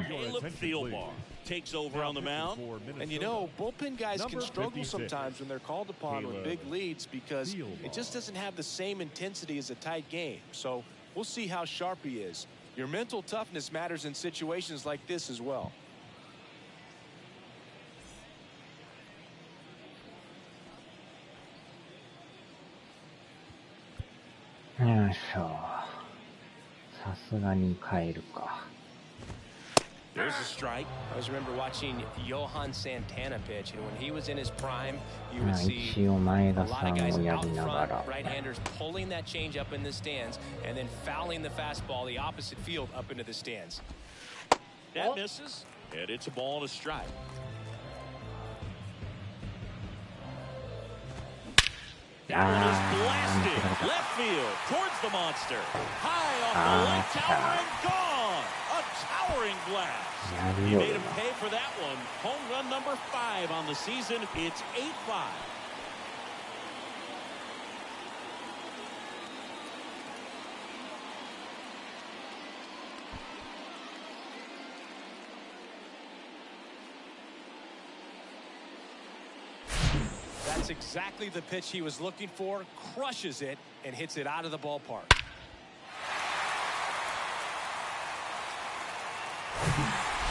Caleb Thielbar takes over on the mound. And you know, bullpen guys can struggle sometimes when they're called upon with big leads because it just doesn't have the same intensity as a tight game. So we'll see how sharp he is. Your mental toughness matters in situations like this as well. There's a strike. I always remember watching Johan Santana pitch, and when he was in his prime, you would see a lot of guys out front, right-handers pulling that change up in the stands, and then fouling the fastball the opposite field up into the stands. That misses, and it's a ball and a strike. That one is blasted left field towards the monster. High off the left tower and gone. A towering blast. He made him pay for that one. Home run number 5 on the season. It's 8-5. That's exactly the pitch he was looking for. Crushes it and hits it out of the ballpark.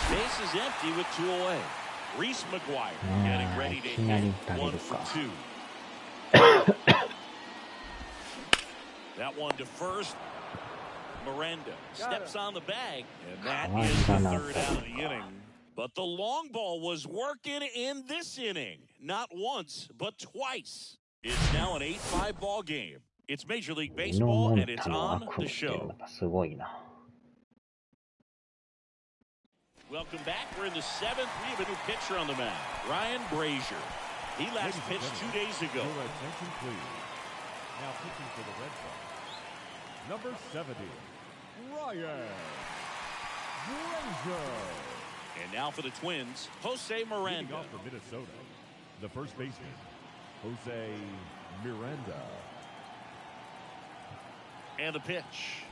Base is empty with 2 away. Reese McGuire getting ready to hit 1 for 2. That one to first. Miranda steps on the bag, and that is the 3rd out of the inning. But the long ball was working in this inning. Not once, but twice. It's now an 8-5 ball game. It's Major League Baseball, and it's on the show. Welcome back. We're in the 7th. We have a new pitcher on the mound, Ryan Brazier. He last pitched 2 days ago. Your attention, please. Now pitching for the Red Sox, number 70, Ryan Brazier. And now for the Twins, Jose Miranda. Leading off for Minnesota, the first baseman, Jose Miranda. And the pitch.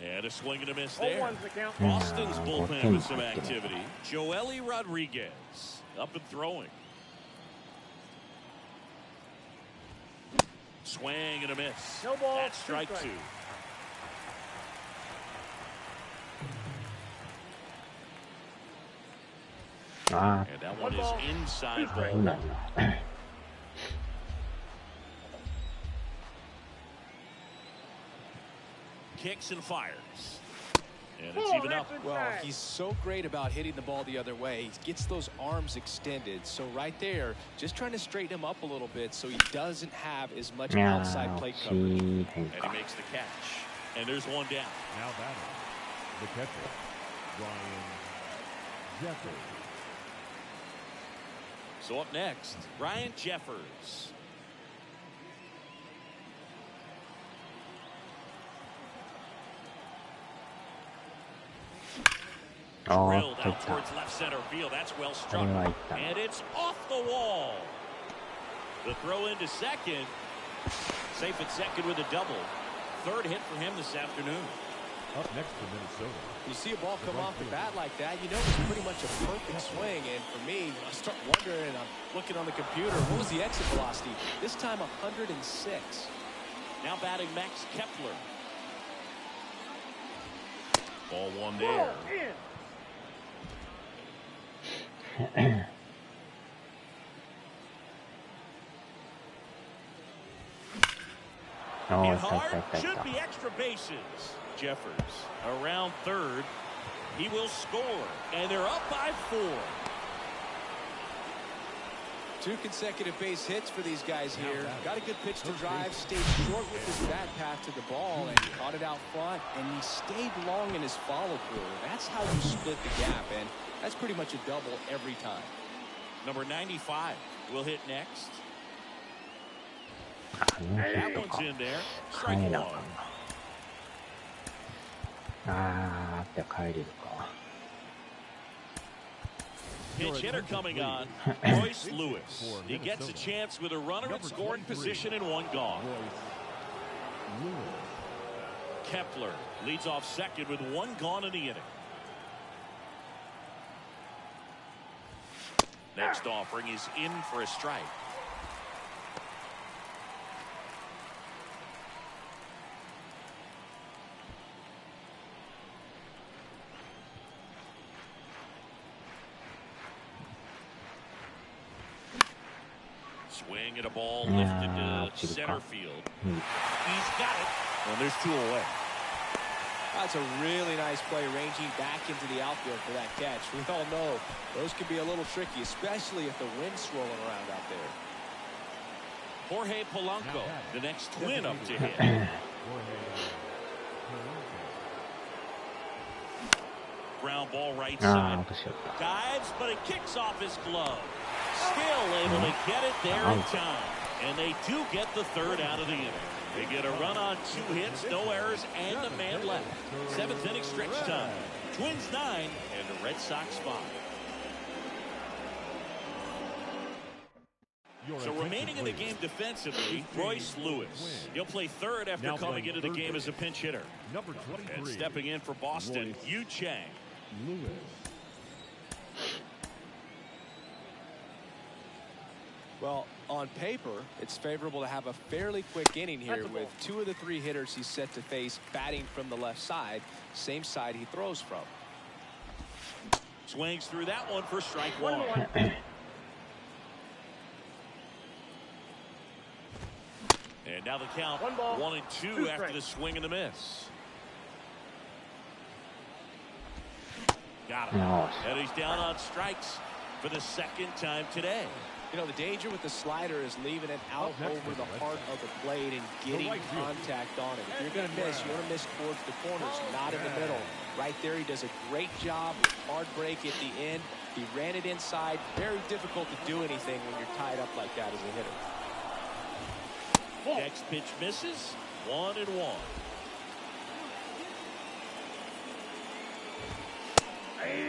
And a swing and a miss there. 0-1's the count. Boston's bullpen with some activity. Joely Rodriguez up and throwing. Swing and a miss. No ball, That's strike 2. And that one is inside ball. Kicks and fires. And it's even up. Well, he's so great about hitting the ball the other way. He gets those arms extended. So right there, just trying to straighten him up a little bit so he doesn't have as much outside plate coverage. And he makes the catch. And there's one down. Now batting, the catcher, Ryan Jeffers. So up next, Ryan Jeffers. Drilled out towards left center field. That's well struck. And it's off the wall. The throw into second. Safe at second with a double. 3rd hit for him this afternoon. Up next for Minnesota. You see a ball come off the bat like that, you know it's pretty much a perfect swing. And for me, I start wondering, I'm looking on the computer, what was the exit velocity? This time 106. Now batting Max Kepler. Ball one there. Oh, should be extra bases. Jeffers around third. He will score, and they're up by 4. 2 consecutive base hits for these guys here. Got a good pitch to drive, stayed short with his back path to the ball, and caught it out front, and he stayed long in his follow-through. That's how you split the gap, and that's pretty much a double every time. Number 95 will hit next. That one's in there. Strike 1. って帰れるか。 Pinch hitter coming on. Royce Lewis. He gets a chance with a runner in scoring position and 1 gone. Kepler leads off second with 1 gone in the inning. Next offering is in for a strike. Swing at a ball lifted to center field. He's got it. And there's 2 away. That's a really nice play, ranging back into the outfield for that catch. We all know those can be a little tricky, especially if the wind's swirling around out there. Jorge Polanco, the next Twin up to hit. Ground ball right side. Dives, but it kicks off his glove. Still able to get it there in time. And they do get the 3rd out of the inning. They get a run on 2 hits, no errors, and a man left. 7th inning stretch time. Twins 9 and the Red Sox 5. So remaining in the game defensively, Royce Lewis. He'll play 3rd after coming into the game as a pinch hitter. And stepping in for Boston, Yu Chang. Well, on paper, it's favorable to have a fairly quick inning here with 2 of the 3 hitters he's set to face batting from the left side, same side he throws from. Swings through that one for strike 1. And now the count 1 and 2 after the swing and the miss. Got him. And he's down on strikes for the 2nd time today. You know, the danger with the slider is leaving it out over the heart of the plate and getting contact on it. If you're going to miss, you want to miss towards the corners, not in the middle. Right there, he does a great job with hard break at the end. He ran it inside. Very difficult to do anything when you're tied up like that as a hitter. Next pitch misses. 1 and 1.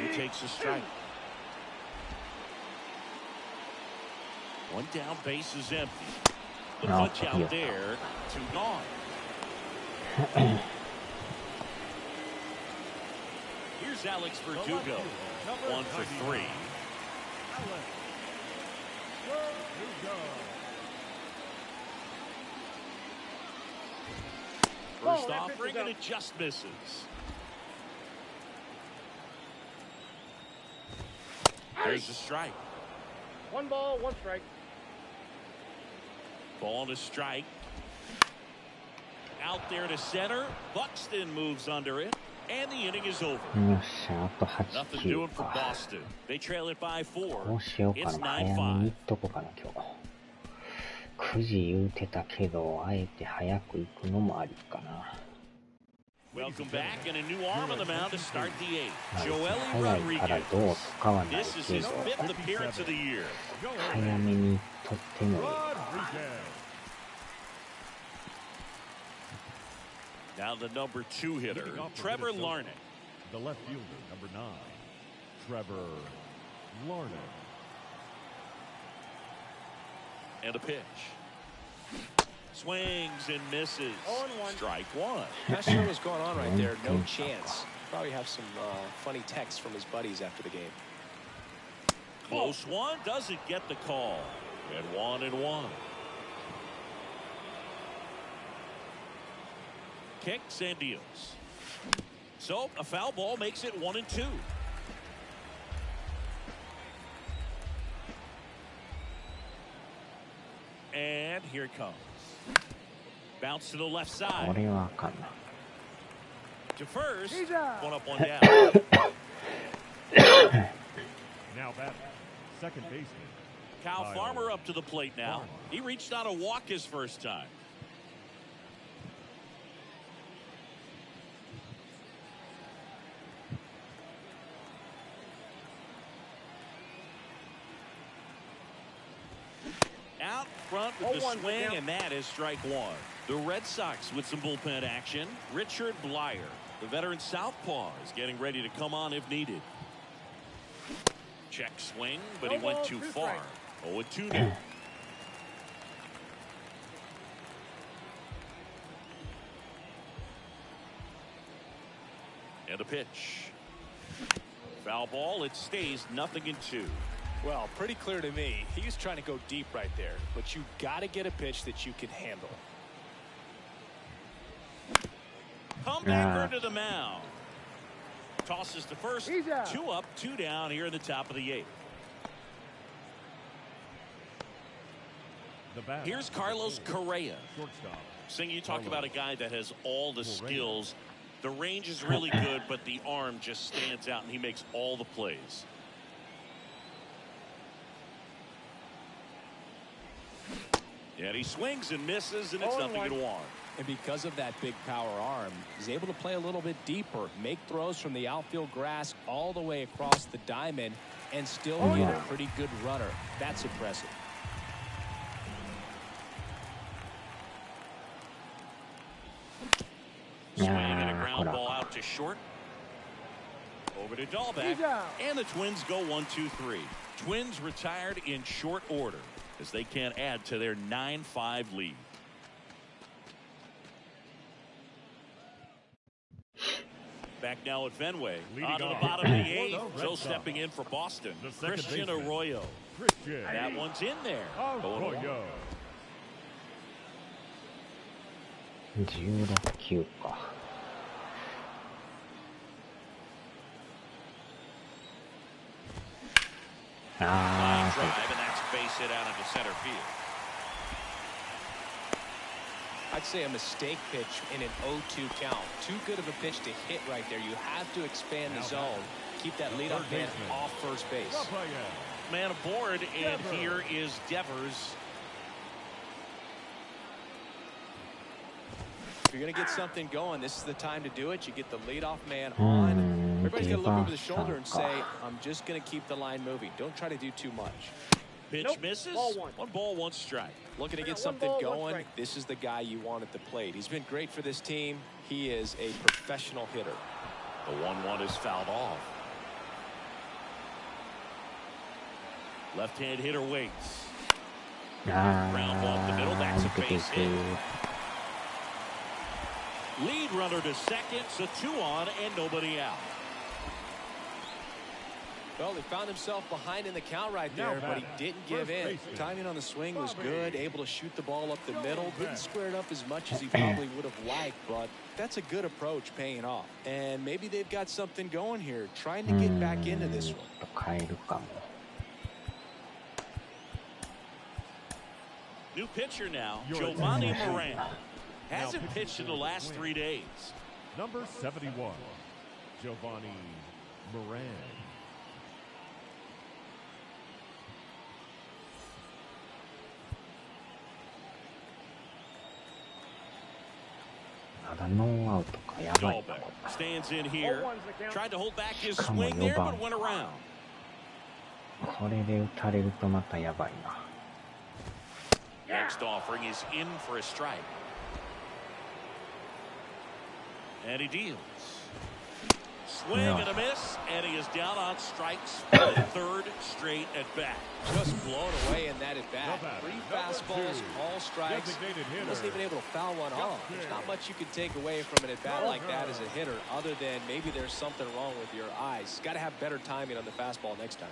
He takes a strike. 1 down, base is empty. The punch out there, 2 gone. Here's Alex Verdugo, 1 for 3. First offering, and it just misses. There's a strike. 1 ball, 1 strike. Ball to strike. Out there to center. Buxton moves under it. And the inning is over. Nothing doing for Boston. They trail it by 4. It's 9-5. 9時言うてたけど、あえて早く行くのもありかな。Welcome back and a new arm on the mound to start the 8th. Joely Rodriguez. This is his 5th appearance of the year. 早めに取ってもいい。Now the number 2 hitter, Trevor Larnach. The left fielder, number 9, Trevor Larnach. And a pitch. Swings and misses. Strike 1. Not sure what's going on right there. No chance. Probably have some funny texts from his buddies after the game. Close one. Doesn't get the call. And 1 and 1. Kicks and deals. So a foul ball makes it 1-2. And here it comes. Bounce to the left side. To first. One up, one down. Now back. Second baseman. Kyle Farmer up to the plate now. He reached out a walk his first time. Out front with the swing, and that is strike one. The Red Sox with some bullpen action. Richard Blyer, the veteran southpaw, is getting ready to come on if needed. Check swing, but he went too far. 0-2 now. And a pitch. Foul ball. It stays 0-2. Well, pretty clear to me. He's trying to go deep right there, but you got to get a pitch that you can handle. Comebacker to the mound. Tosses to first. 2 up, 2 down here in the top of the 8th. Here's Carlos Correa. Seeing you talk about a guy that has all the skills. The range is really good, but the arm just stands out, and he makes all the plays. And he swings and misses, and it's 0-1. And because of that big power arm, he's able to play a little bit deeper, make throws from the outfield grass all the way across the diamond, and still get a pretty good runner. That's impressive. Swing and a ground ball out to short. Over to Dahlbeck. And the Twins go 1-2-3. Twins retired in short order as they can't add to their 9-5 lead. Back now at Fenway. On to the bottom of the 8th. So stepping in for Boston. Christian Arroyo. That one's in there. Arroyo. 16球か。Line drive, and that's a base hit out into center field. I'd say a mistake pitch in an 0-2 count. Too good of a pitch to hit right there. You have to expand the zone. Keep that leadoff man off first base. Man aboard, and here is Devers. If you're going to get something going, this is the time to do it. You get the leadoff man on. Everybody's going to look over the shoulder and say, I'm just going to keep the line moving. Don't try to do too much. Pitch misses. One ball, one strike. Looking to get something going. This is the guy you want at the plate. He's been great for this team. He is a professional hitter. The 1-1 is fouled off. Left-hand hitter waits. Ground ball up the middle. That's a base hit. Lead runner to second, so 2 on and nobody out. Well, he found himself behind in the count right there, but he didn't give in. Timing on the swing was good, able to shoot the ball up the middle. Didn't square it up as much as he probably would have liked, but that's a good approach paying off. And maybe they've got something going here, trying to get back into this one. New pitcher now, Giovanni Moran. Hasn't pitched in the last 3 days. Number 71, Giovanni Moran. Stands in here. Tried to hold back his swing there, but went around. これで打たれるとまたやばいな。 Next offering is in for a strike. And he deals. Swing and a miss, and he is down on strikes for the 3rd straight at bat. Just blown away in that at bat. 3 fastballs, all strikes. He wasn't even able to foul one off. There's not much you can take away from an at bat like that as a hitter, other than maybe there's something wrong with your eyes. Got to have better timing on the fastball next time.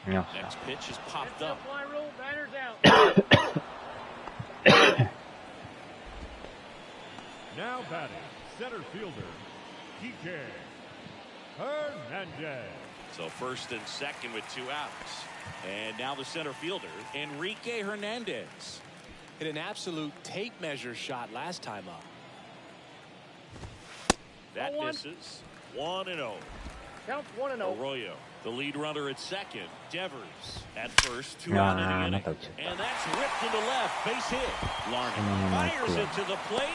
Next pitch is popped up. Now batting, center fielder, TJ Hernandez. So first and second with 2 outs. And now the center fielder, Enrique Hernandez. Hit an absolute tape measure shot last time up. That misses. 1-0. Counts 1-0. Arroyo, the lead runner at second. Devers at first, 2 out in the inning. And that's ripped into left, base hit. Larned fires it to the plate.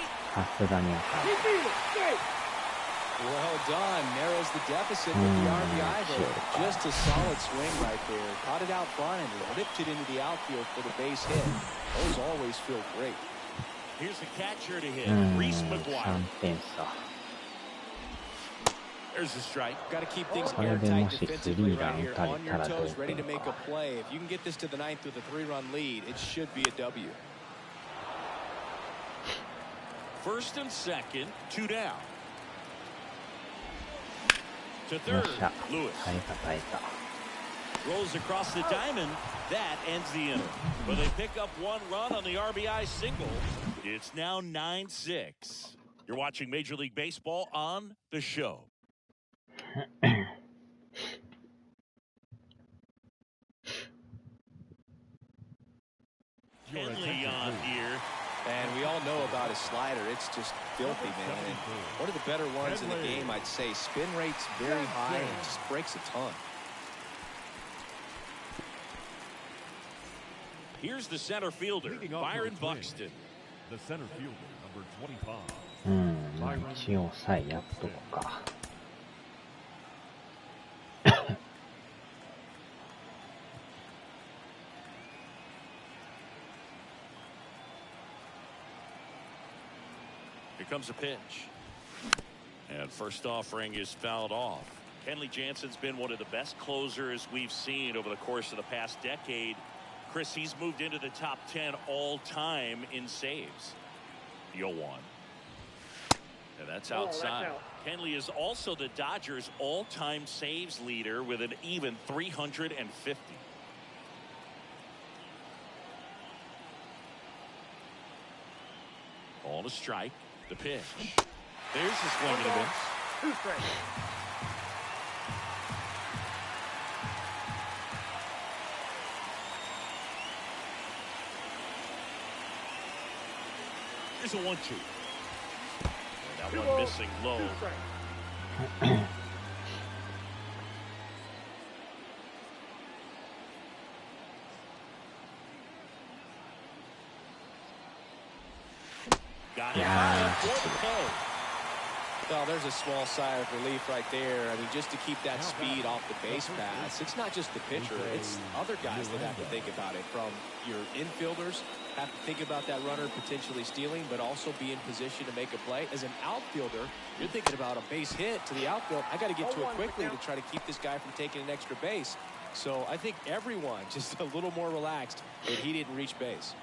Well done. Narrows the deficit with the RBI there. Just a solid swing right there. Caught it out front and ripped it into the outfield for the base hit. Those always feel great. Here's the catcher to hit, Reese McGuire. There's the strike. Got to keep things airtight defensively right here. On your toes, ready to make a play. If you can get this to the 9th with a 3-run lead, it should be a W. First and second, 2 down. To third, Lewis. Rolls across the diamond. That ends the inning. But they pick up 1 run on the RBI single. It's now 9-6. You're watching Major League Baseball on the show. Henley on here. And we all know about his slider. It's just filthy, man. And one of the better ones in the game, I'd say. Spin rate's very high and just breaks a ton. Here's the center fielder, Byron Buxton. The center fielder, number 25. 一応さえやっとくか。Here comes a pitch. And first offering is fouled off. Kenley Jansen's been one of the best closers we've seen over the course of the past decade. Chris, he's moved into the top 10 all time in saves. 0-1. And that's outside. Kenley is also the Dodgers all-time saves leader with an even 350. Ball to strike. The pitch. There's the swing and a miss. 2 strikes. Here's a 1-2. And that one missing low. 2 strikes. Got it. Well, there's a small sigh of relief right there. I mean, just to keep that speed off the base pass. It's not just the pitcher. It's other guys that have to think about it. From your infielders, have to think about that runner potentially stealing, but also be in position to make a play. As an outfielder, you're thinking about a base hit to the outfield. I got to get to it quickly to try to keep this guy from taking an extra base. So I think everyone just a little more relaxed that he didn't reach base.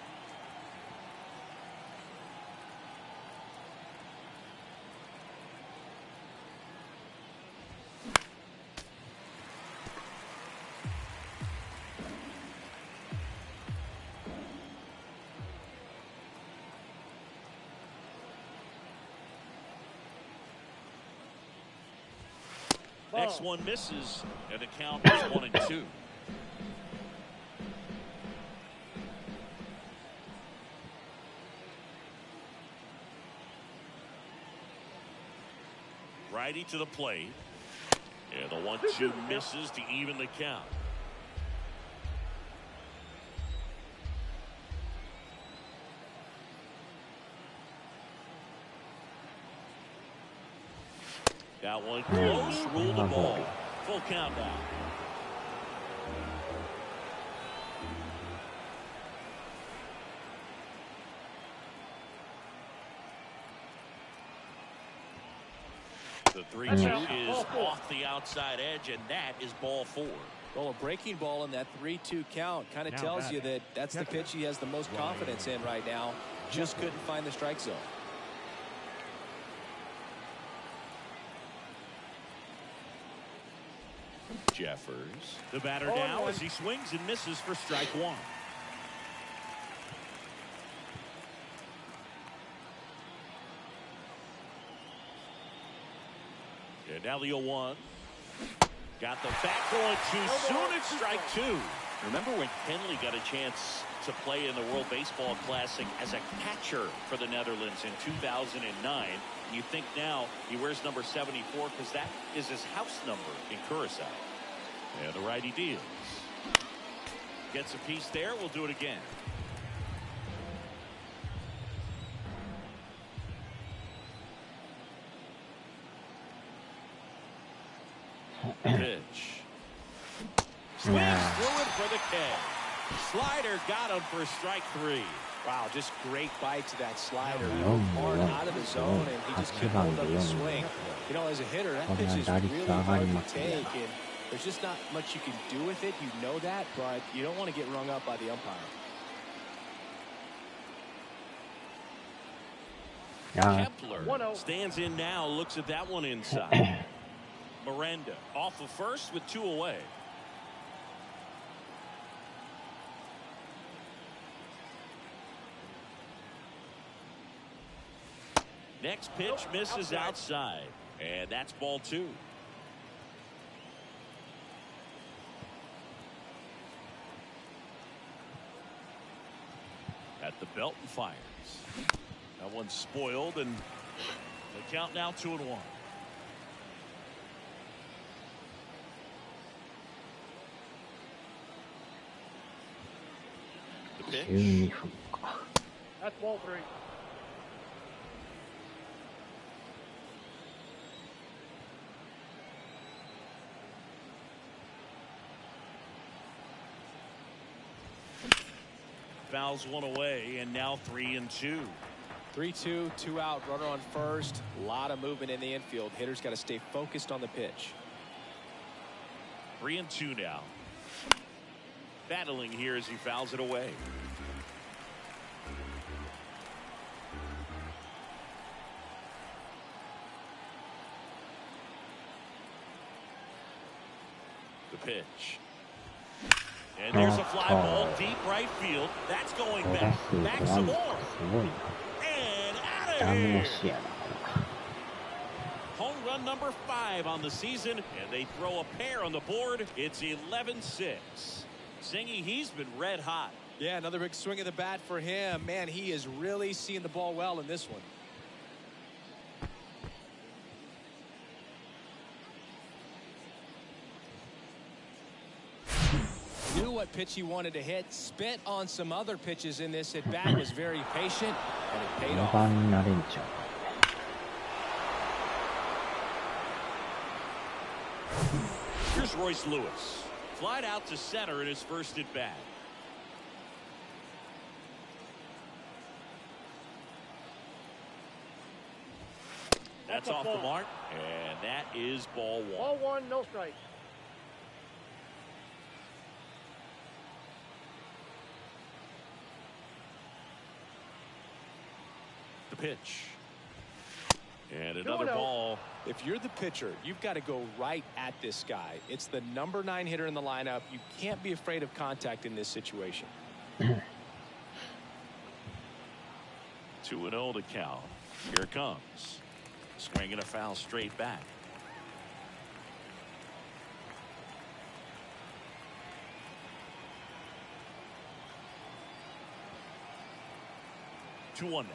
Next one misses, and the count is 1-2. Righty to the plate. And the 1-2 misses to even the count. That one close, ruled the ball. Full count now. The 3-2 is off the outside edge, and that is ball 4. Well, a breaking ball in that 3-2 count kind of tells you that that's the pitch he has the most confidence in right now. Just couldn't find the strike zone. Jeffers, the batter now as he swings and misses for strike 1. now the 0-1. Got the bat going too soon. It's strike two. Remember when Kenley got a chance to play in the World Baseball Classic as a catcher for the Netherlands in 2009? You think now he wears number 74 because that is his house number in Curacao. And the righty deals. Gets a piece there. We'll do it again. Pitch. Swings through it for the K. Slider got him for strike three. Wow, just great bite to that slider. Hard out of the zone, and he just couldn't hold up the swing. You know, as a hitter, that pitch is really hard to take, and there's just not much you can do with it. You know that, but you don't want to get rung up by the umpire. Kepler stands in now, looks at that one inside. Miranda off of first with two away. Next pitch misses outside, and that's ball two. At the belt and fires. That one's spoiled, and the count now 2-1. The pitch. That's ball three. Fouls one away, and now 3-2. 3-2, 2 out, runner on first. A lot of movement in the infield. Hitter's got to stay focused on the pitch. 3-2 now. Battling here as he fouls it away. The pitch. And there's a fly ball deep right field. That's going back. Back some more. And out of here. Home run number 5 on the season. And they throw a pair on the board. It's 11-6. Singy, he's been red hot. Yeah, another big swing of the bat for him. Man, he is really seeing the ball well in this one. Knew what pitch he wanted to hit. Spit on some other pitches in this at bat. Was very patient, and it paid off. Here's Royce Lewis. Flied out to center in his first at bat. That's off the mark, and that is ball one. Ball one, no strike. The pitch. And another ball. If you're the pitcher, you've got to go right at this guy. It's the number 9 hitter in the lineup. You can't be afraid of contact in this situation. 2-0 to count. Here it comes. Swinging a foul straight back. Two one now.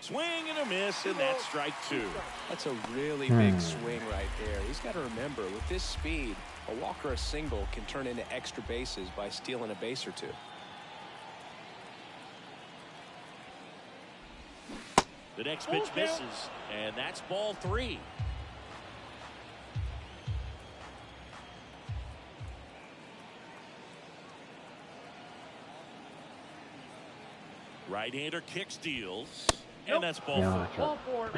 Swing and a miss, and that's strike 2. That's a really big swing right there. He's got to remember, with this speed, a walk or a single can turn into extra bases by stealing a base or two. The next pitch misses, and that's ball 3. Right-hander kicks, deals, and that's ball 4.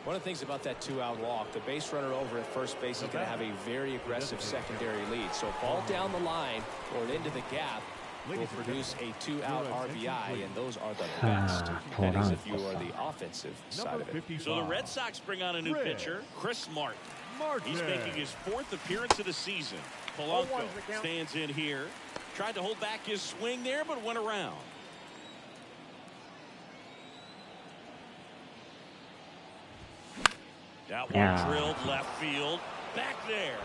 One of the things about that 2-out walk, the base runner over at first base is going to have a very aggressive secondary lead. So ball down the line or into the gap will produce a 2-out RBI, and those are the best. That is if you are the offensive side of it. So the Red Sox bring on a new pitcher, Chris Martin. He's making his 4th appearance of the season. Polanco stands in here. Tried to hold back his swing there, but went around. That one drilled left field. Back there.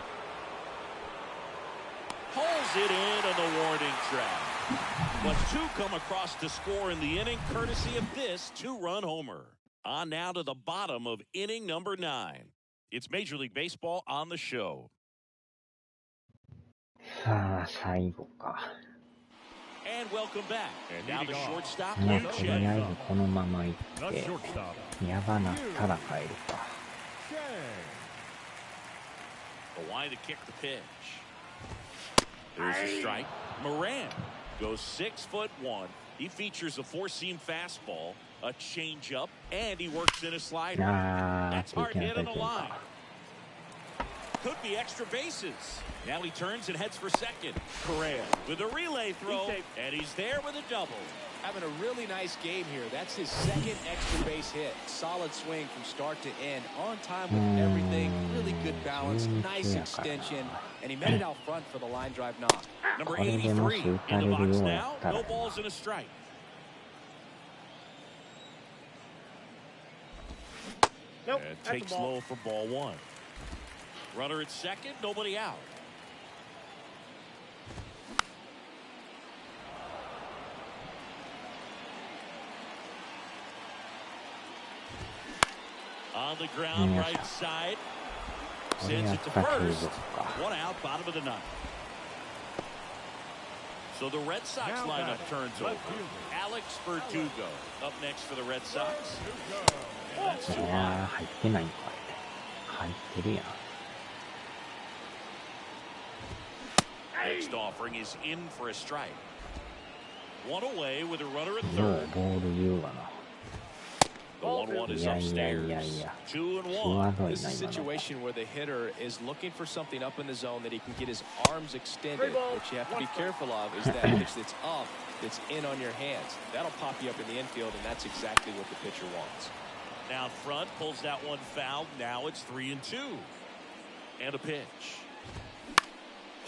Pulls it in on the warning track. But two come across to score in the inning, courtesy of this two-run homer. On now to the bottom of inning number 9. It's Major League Baseball on the show. さあ、最後か。And welcome back. And now the shortstop. ね、とりあえずこのまま行って、やばなったら帰るか。Hawaii to kick the pitch. There's a strike. Moran goes 6'1". He features a four-seam fastball, a changeup, and he works in a slider. That's hard hit on the line. Could be extra bases. Now he turns and heads for second. Correa with a relay throw, and he's there with a double. Having a really nice game here. That's his second extra base hit. Solid swing from start to end. On time with everything. Really good balance. Nice extension. And he met it out front for the line drive knock. Number 83 in the box now. No balls and a strike. Nope. And takes low for ball 1. Runner at second. Nobody out. On the ground, right side. Sends it to first. One out, bottom of the 9th. So the Red Sox lineup turns over. Alex Verdugo up next for the Red Sox. And that's 2 high. 入ってないんかい。入ってるやん。Next offering is in for a strike. One away with a runner at よう third. ボール言うわな。 The 1-1 is upstairs. 2-1. This is a situation where the hitter is looking for something up in the zone that he can get his arms extended. What you have to be careful of is that pitch that's up, that's in on your hands. That'll pop you up in the infield, and that's exactly what the pitcher wants. Down front, pulls that one foul. Now it's 3-2. And a pitch.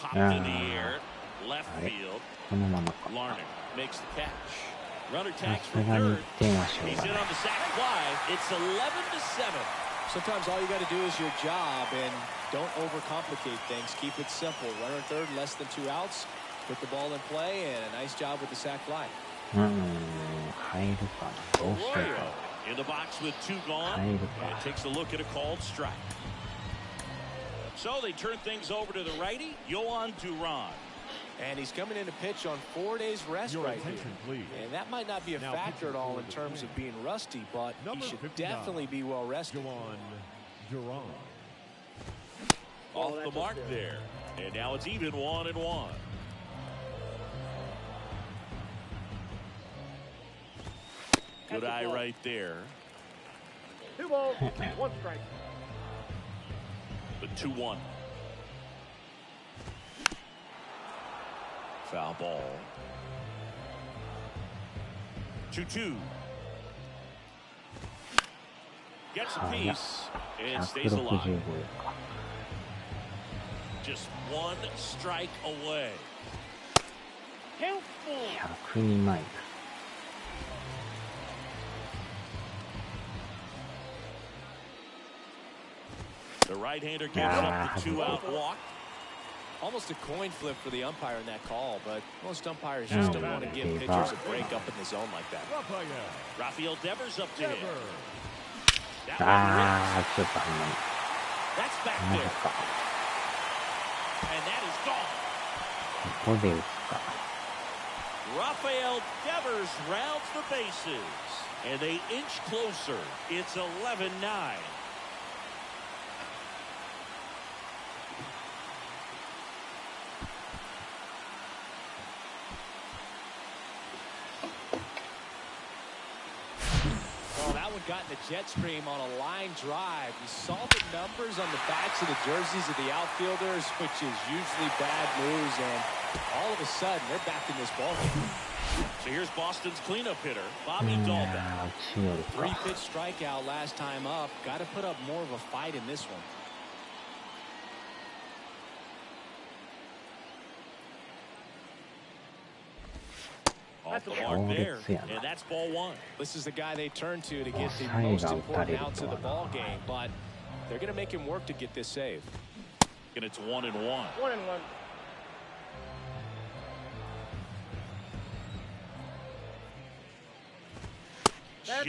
Popped in the air. Left field. Larnach makes the catch. Runner tags for third. He's in on the sac fly. It's 11-7. Sometimes all you got to do is your job, and don't overcomplicate things. Keep it simple. Runner third, less than 2 outs. Put the ball in play, and a nice job with the sac fly. 入るかな。どうしようか。 In the box with 2 gone. And takes a look at a called strike. So they turn things over to the righty, Yohan Duran. And he's coming in to pitch on 4 days rest right here. Please. And that might not be a factor at all in terms of being rusty, but he should definitely be well rested. Duran. Off the mark there. And now it's even 1-1. Good eye right there. 2 balls, 1 strike. The 2-1. Foul ball. 2-2. Gets a piece and stays alive. Just 1 strike away. Helpful. 102マイル。 The right-hander gives up the 2-out walk. Almost a coin flip for the umpire in that call, but most umpires just don't want to give pitchers a break up in the zone like that. Rafael Devers up to him. That's back there. And that is gone. Rafael Devers rounds the bases. And they inch closer. It's 11-9. Got in the jet stream on a line drive. You saw the numbers on the backs of the jerseys of the outfielders, which is usually bad news, and all of a sudden they're back in this ballgame. So here's Boston's cleanup hitter, Bobby Dahlbeck. 3-pitch strikeout last time up. Got to put up more of a fight in this one. Off the mark there, and that's ball 1. This is the guy they turn to get the most important outs of the ball game, but They're going to make him work to get this save. And it's 1-1. 1-1. Just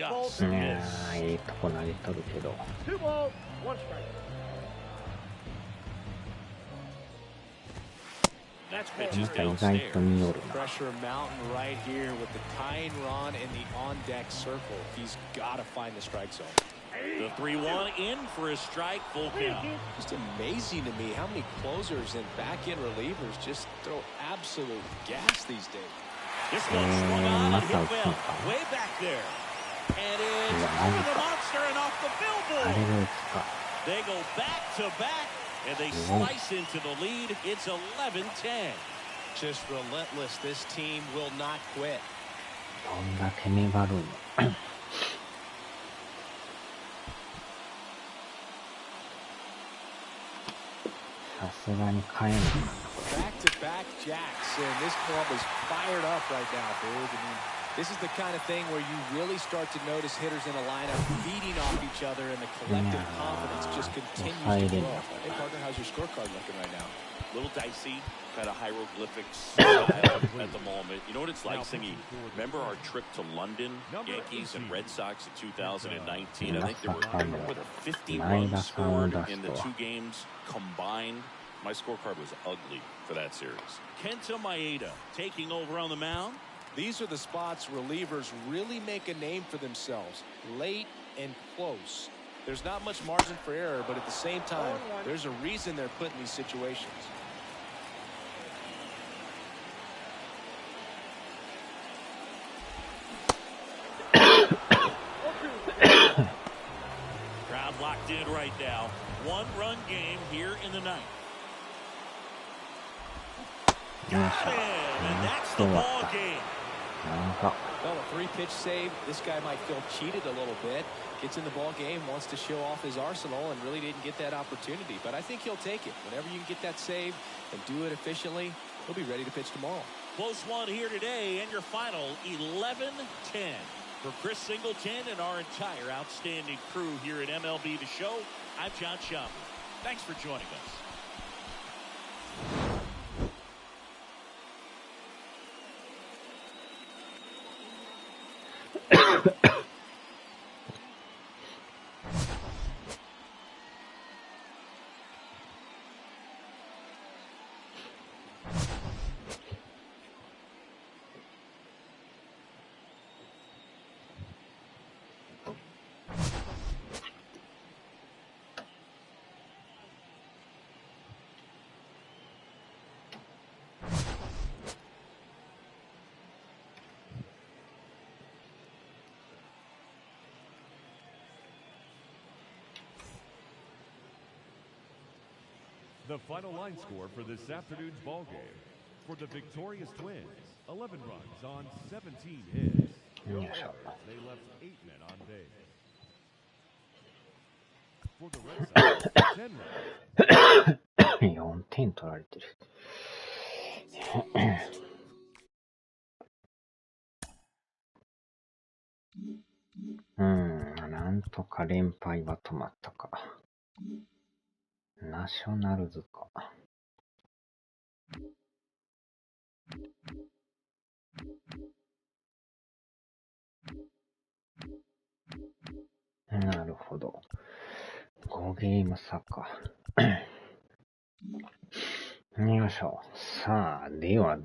いいとこ投げとるけど。 2 balls, 1 strike. That's なん pitches か意外と downstairs. 見よるな。 Pressure mountain right here with the tying run in the on-deck circle. He's got to find the strike zone. The 3-1 in for a strike, full count. Just amazing to me how many closers and back-end relievers just throw absolute gas these days. This one swung on and hit well, way back there. And it's over the monster and off the あれ billboard. が打つか。 They go back to back, and they slice into the lead. It's 11-10. Just relentless. This team will not quit. どんだけ粘るの。さすがに変えない。 Back-to-back jacks, and this club is fired up right now, dude. I mean, this is the kind of thing where you really start to notice hitters in a lineup feeding off each other, and the collective confidence just continues to grow. Hey, partner, how's your scorecard looking right now? Little dicey, kind of hieroglyphics at the moment. You know what it's like, Singy? Remember our trip to London, Yankees and Red Sox in 2019? I think there were 50 runs scored in the 2 games combined. My scorecard was ugly for that series. Kenta Maeda taking over on the mound. These are the spots relievers really make a name for themselves, late and close. There's not much margin for error, but at the same time, there's a reason they're put in these situations. Crowd locked in right now. 1-run game here in the ninth. Got him, and that's the ball game. Well, a 3-pitch save. This guy might feel cheated a little bit. Gets in the ball game, wants to show off his arsenal, and really didn't get that opportunity. But I think he'll take it. Whenever you can get that save and do it efficiently, he'll be ready to pitch tomorrow. Close one here today, and your final 11-10. For Chris Singleton and our entire outstanding crew here at MLB The Show, I'm John Schaub. Thanks for joining us. The final line score for this afternoon's ball game. For the victorious Twins, 11 runs on 17 hits. They left 8 men on base. For the Red Sox, 10 runs. 4点取られてる。なんとか連敗は止まったか。ナショナルズか。なるほど。5ゲーム差か。よいしょ。さあ、では。